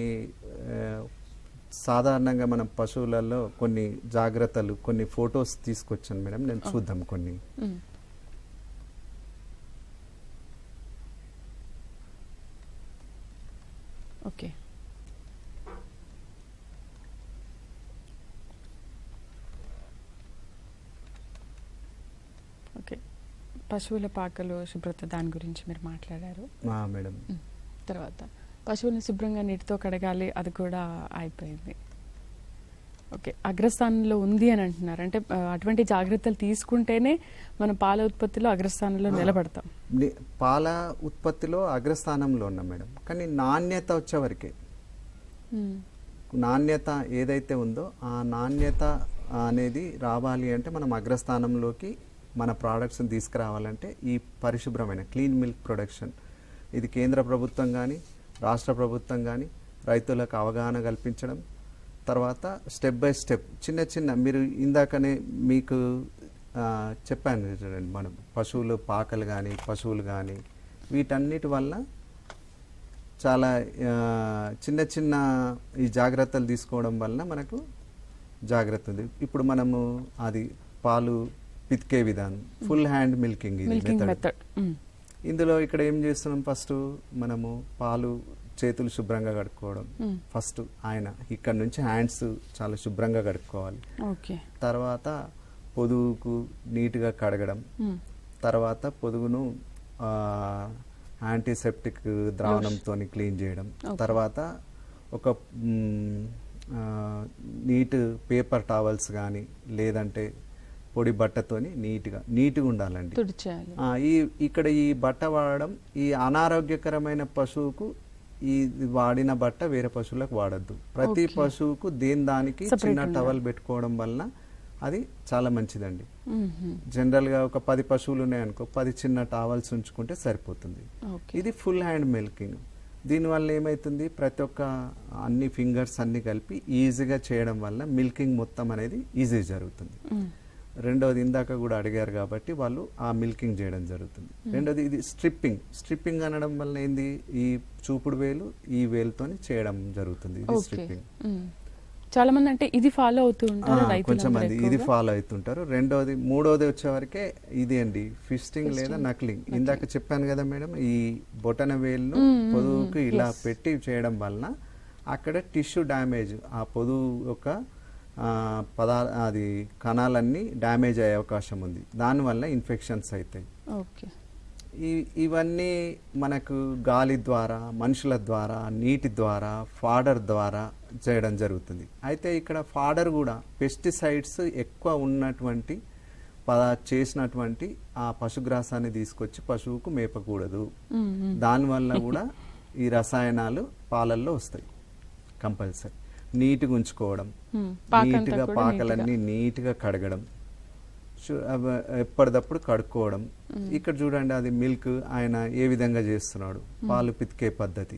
సాధారణంగా మనం పశువులలో కొన్ని జాగ్రత్తలు, కొన్ని ఫొటోస్ తీసుకొచ్చాను మేడం, నేను చూద్దాం కొన్ని. Okay, okay. పశువుల పాకలు శుభ్రత దాని గురించి మీరు మాట్లాడారు మేడం. తర్వాత పశువుల్ని శుభ్రంగా నీటితో కడగాలి, అది కూడా అయిపోయింది. ఓకే, అగ్రస్థానంలో ఉంది అని అంటున్నారు. అంటే అటువంటి జాగ్రత్తలు తీసుకుంటేనే మనం పాల ఉత్పత్తిలో అగ్రస్థానంలో నిలబడతాం. పాల ఉత్పత్తిలో అగ్రస్థానంలో ఉన్నాం మేడం. కానీ నాణ్యత వచ్చేవరకే, నాణ్యత ఏదైతే ఉందో ఆ నాణ్యత అనేది రావాలి అంటే మనం అగ్రస్థానంలోకి మన ప్రోడక్ట్స్ని తీసుకురావాలంటే ఈ పరిశుభ్రమైన క్లీన్ మిల్క్ ప్రొడక్షన్, ఇది కేంద్ర ప్రభుత్వం కానీ రాష్ట్ర ప్రభుత్వం కానీ రైతులకు అవగాహన కల్పించడం, తర్వాత స్టెప్ బై స్టెప్ చిన్న మీరు ఇందాకనే మీకు చెప్పాను చూడండి, మనం పశువులు పాకలు కానీ పశువులు కానీ వీటన్నిటి వల్ల చాలా చిన్న ఈ జాగ్రత్తలు తీసుకోవడం వల్ల మనకు జాగ్రత్త ఉంది. ఇప్పుడు మనము అది పాలు పితికే విధానం, ఫుల్ హ్యాండ్ మిల్కింగ్ మెథడ్. ఇందులో ఇక్కడ ఏం చేస్తున్నాం, ఫస్ట్ మనము పాలు చేతులు శుభ్రంగా కడుక్కోవడం. ఫస్ట్ ఇక్కడ నుంచి హ్యాండ్స్ చాలా శుభ్రంగా కడుక్కోవాలి. తర్వాత పొదుగుకు నీట్గా కడగడం, తర్వాత పొదుగును యాంటీసెప్టిక్ ద్రావణంతో క్లీన్ చేయడం, తర్వాత ఒక నీట్ పేపర్ టవల్స్ కానీ లేదంటే పొడి బట్టతోని నీట్గా ఉండాలండి. ఇక్కడ ఈ బట్ట వాడడం, ఈ అనారోగ్యకరమైన పశువుకు ఈ వాడిన బట్ట వేరే పశువులకు వాడద్దు. ప్రతి పశువుకు దానికి చిన్న టవల్ పెట్టుకోవడం వలన అది చాలా మంచిదండి. జనరల్గా ఒక 10 పశువులు ఉన్నాయనుకో, 10 చిన్న టవల్స్ ఉంచుకుంటే సరిపోతుంది. ఇది ఫుల్ హ్యాండ్ మిల్కింగ్. దీనివల్ల ఏమవుతుంది, ప్రతి ఒక్క అన్ని ఫింగర్స్ అన్ని కలిపి ఈజీగా చేయడం వల్ల మిల్కింగ్ మొత్తం అనేది ఈజీ జరుగుతుంది. రెండవది ఇందాక కూడా అడిగారు కాబట్టి వాళ్ళు ఆ మిల్కింగ్ చేయడం జరుగుతుంది. రెండోది ఇది స్ట్రిప్పింగ్ అనడం వల్ల ఏంది, ఈ చూపుడు వేలు ఈ వేలుతోని చేయడం జరుగుతుంది. ఇది స్ట్రిప్పింగ్. చాలా మంది అంటే ఇది ఫాలో అవుతూ ఉంటారు, కొంచెం మంది ఇది ఫాలో అవుతుంటారు. మూడోది వచ్చేవరకే ఇది అండి, ఫిస్టింగ్ లేదా నక్లింగ్. ఇందాక చెప్పాను కదా మేడం, ఈ బొటన వేలును పొదువుకు ఇలా పెట్టి చేయడం వలన అక్కడ టిష్యూ డ్యామేజ్, ఆ పొదువు యొక్క అది కణాలన్నీ డ్యామేజ్ అయ్యే అవకాశం ఉంది. దానివల్ల ఇన్ఫెక్షన్స్ అవుతాయి. ఇవన్నీ మనకు గాలి ద్వారా, మనుషుల ద్వారా, నీటి ద్వారా, ఫాడర్ ద్వారా చేయడం జరుగుతుంది. అయితే ఇక్కడ ఫాడర్ కూడా పెస్టిసైడ్స్ ఎక్కువ ఉన్నటువంటి చేసినటువంటి ఆ పశుగ్రాసాన్ని తీసుకొచ్చి పశువుకు మేపకూడదు. దానివల్ల కూడా ఈ రసాయనాలు పాలల్లో వస్తాయి. కంపల్సరీ నీట్గా ఉంచుకోవడం, నీట్గా పాకలన్నీ నీట్గా కడగడం, ఎప్పటిదప్పుడు కడుక్కోవడం. ఇక్కడ చూడండి, అది మిల్క్ ఆయన ఏ విధంగా చేస్తున్నాడు, పాలు పితికే పద్ధతి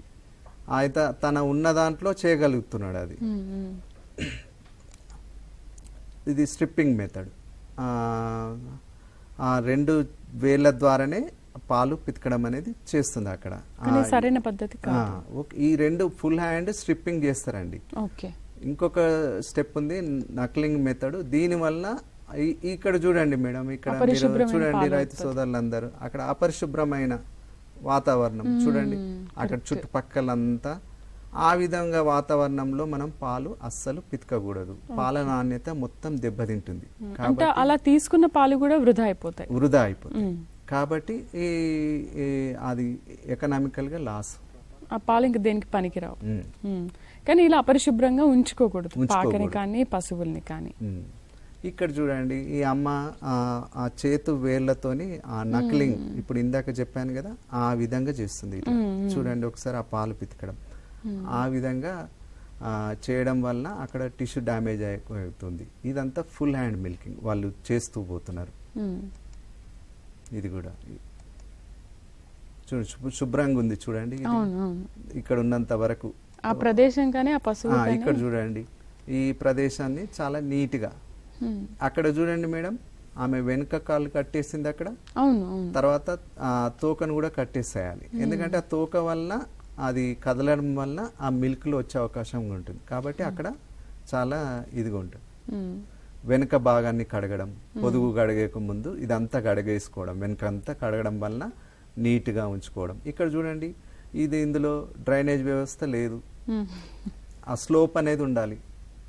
అయితే తన ఉన్న దాంట్లో చేయగలుగుతున్నాడు. అది ఇది స్ట్రిప్పింగ్ మెథడ్. ఆ 2 వేళ్ల ద్వారానే పాలు పితకడం అనేది చేస్తుంది అక్కడ. కానీ సరైన పద్ధతి కాదు. ఈ 2 ఫుల్ హ్యాండ్ స్ట్రిప్పింగ్ చేస్తారండి. ఓకే. ఇంకొక స్టెప్ ఉంది నక్లింగ్ మెథడ్. దీని వల్ల ఇక్కడ చూడండి మేడం, ఇక్కడ మీరు చూడండి రైతు సోదరులందరూ అక్కడ అపరిశుభ్రమైన వాతావరణం చూడండి, అక్కడ చుట్టుపక్కలంతా ఆ విధంగా వాతావరణంలో మనం పాలు అస్సలు పితకకూడదు. పాల నాణ్యత మొత్తం దెబ్బతింటుంది. అంటే అలా తీసుకున్న పాలు కూడా వృధా అయిపోతాయి. కాబట్టి అది ఎకనామికల్ గా లాస్. ఆ పాలు ఇంక దేనికి పనికిరావు. కానీ ఇలా అపరిశుభ్రంగా ఉంచుకోకూడదు పాకని కానీ పశువుల్ని కానీ. ఇక్కడ చూడండి ఈ అమ్మ ఆ చేతు వేళ్లతోని ఆ నక్లింగ్ ఇప్పుడు ఇందాక చెప్పాను కదా ఆ విధంగా చేస్తుంది. చూడండి ఒకసారి ఆ పాలు పితకడం ఆ విధంగా చేయడం వల్ల అక్కడ టిష్యూ డ్యామేజ్ అవుతుంది. ఇదంతా ఫుల్ హ్యాండ్ మిల్కింగ్ వాళ్ళు చేస్తూ పోతున్నారు. ఇది కూడా చూడండి శుభ్రంగా ఉంది చూడండి. ఇక్కడ ఉన్నంత వరకు ఆ ప్రదేశం కానీ ఆ పశువు ఇక్కడ చూడండి ఈ ప్రదేశాన్ని చాలా నీట్ గా. అక్కడ చూడండి మేడం, ఆమె వెనుక కాళ్ళు కట్టేసింది అక్కడ. తర్వాత తోకను కూడా కట్టేసేయాలి. ఎందుకంటే ఆ తోక వల్ల అది కదలడం వల్ల ఆ మిల్క్ లో వచ్చే అవకాశం ఉంటుంది. కాబట్టి అక్కడ చాలా ఇదిగా ఉంటుంది. వెనుక భాగాన్ని కడగడం, పొదుగు కడిగేక ముందు ఇదంతా కడిగేసుకోవడం, వెనుకంతా కడగడం వల్ల నీట్ గా ఉంచుకోవడం. ఇక్కడ చూడండి ఇందులో డ్రైనేజ్ వ్యవస్థ లేదు. ఆ స్లోప్ అనేది ఉండాలి.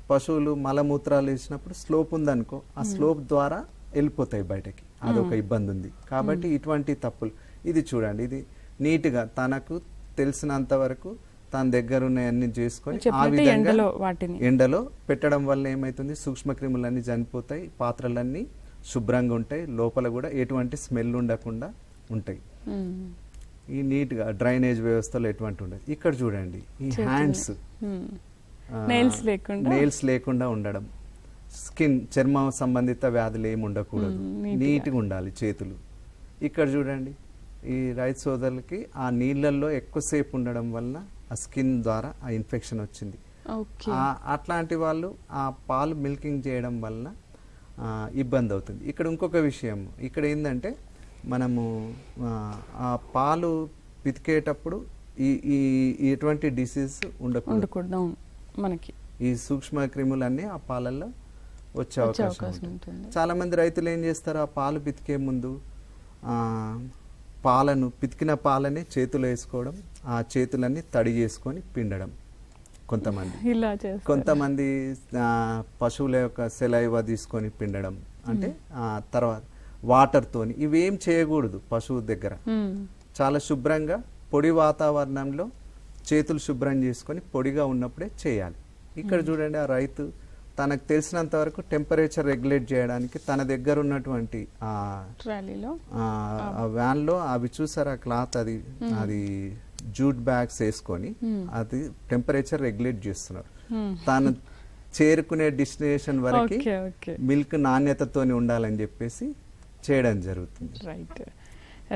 పశువులు మలమూత్రాలు వేసినప్పుడు స్లోప్ ఉందనుకో, ఆ స్లోప్ ద్వారా వెళ్ళిపోతాయి బయటకి, అదొక ఇబ్బంది ఉంది. కాబట్టి ఇటువంటి తప్పులు ఇది చూడండి, ఇది నీట్ గా తనకు తెలిసినంత వరకు తన దగ్గర ఉన్నాయన్నీ చేసుకొని ఆ విధంగా ఎండలో పెట్టడం వల్ల ఏమైతుంది, సూక్ష్మక్రిములన్నీ చనిపోతాయి, పాత్రలన్నీ శుభ్రంగా ఉంటాయి, లోపల కూడా ఎటువంటి స్మెల్ ఉండకుండా ఉంటాయి. ఈ నీట్ గా డ్రైనేజ్ వ్యవస్థలో ఎటువంటి ఉండదు. ఇక్కడ చూడండి ఈ హ్యాండ్స్ నెయిల్స్ లేకుండా ఉండడం, స్కిన్ చర్మ సంబంధిత వ్యాధులు ఏమి ఉండకూడదు, నీట్గా ఉండాలి చేతులు. ఇక్కడ చూడండి ఈ రైతు సోదరులకి ఆ నీళ్ళల్లో ఎక్కువసేపు ఉండడం వల్ల ఆ స్కిన్ ద్వారా ఆ ఇన్ఫెక్షన్ వచ్చింది. అట్లాంటి వాళ్ళు ఆ పాలు మిల్కింగ్ చేయడం వల్ల ఇబ్బంది అవుతుంది. ఇక్కడ ఇంకొక విషయం, ఇక్కడ ఏంటంటే మనము ఆ పాలు పితికేటప్పుడు ఈ ఎటువంటి డిసీజ్ ఉండకూడదు. మనకి ఈ సూక్ష్మ క్రిములన్నీ ఆ పాలల్లో వచ్చే అవకాశం ఉంటుంది. చాలా మంది రైతులు ఏం చేస్తారు, ఆ పాలు పితికే ముందు పితికిన పాలని చేతులు వేసుకోవడం, ఆ చేతులన్నీ తడి చేసుకొని పిండడం. కొంతమంది పశువుల యొక్క సెలైవా తీసుకొని పిండడం, అంటే తర్వాత వాటర్ తోని. ఇవేం చేయకూడదు పశువు దగ్గర. చాలా శుభ్రంగా పొడి వాతావరణంలో చేతులు శుభ్రం చేసుకొని పొడిగా ఉన్నప్పుడే చేయాలి. ఇక్కడ చూడండి ఆ రైతు తనకు తెలిసినంత వరకు టెంపరేచర్ రెగ్యులేట్ చేయడానికి తన దగ్గర ఉన్నటువంటి వ్యాన్ లో అవి చూసారా క్లాత్, అది జూట్ బ్యాగ్స్ వేసుకొని అది టెంపరేచర్ రెగ్యులేట్ చేస్తున్నారు. తాను చేరుకునే డెస్టినేషన్ వరకు మిల్క్ నాణ్యతతోని ఉండాలని చెప్పేసి చేయడం జరుగుతుంది.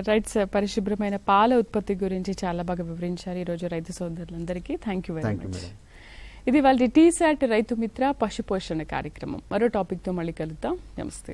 రైట్ సార్, పరిశుభ్రమైన పాల ఉత్పత్తి గురించి చాలా బాగా వివరించారు ఈరోజు రైతు సోదరులందరికీ. Thank you very much. ఇది వాళ్ళ టీసాట్ రైతు మిత్ర పశు పోషణ కార్యక్రమం. మరో టాపిక్ తో మళ్ళీ కలుద్దాం. నమస్తే.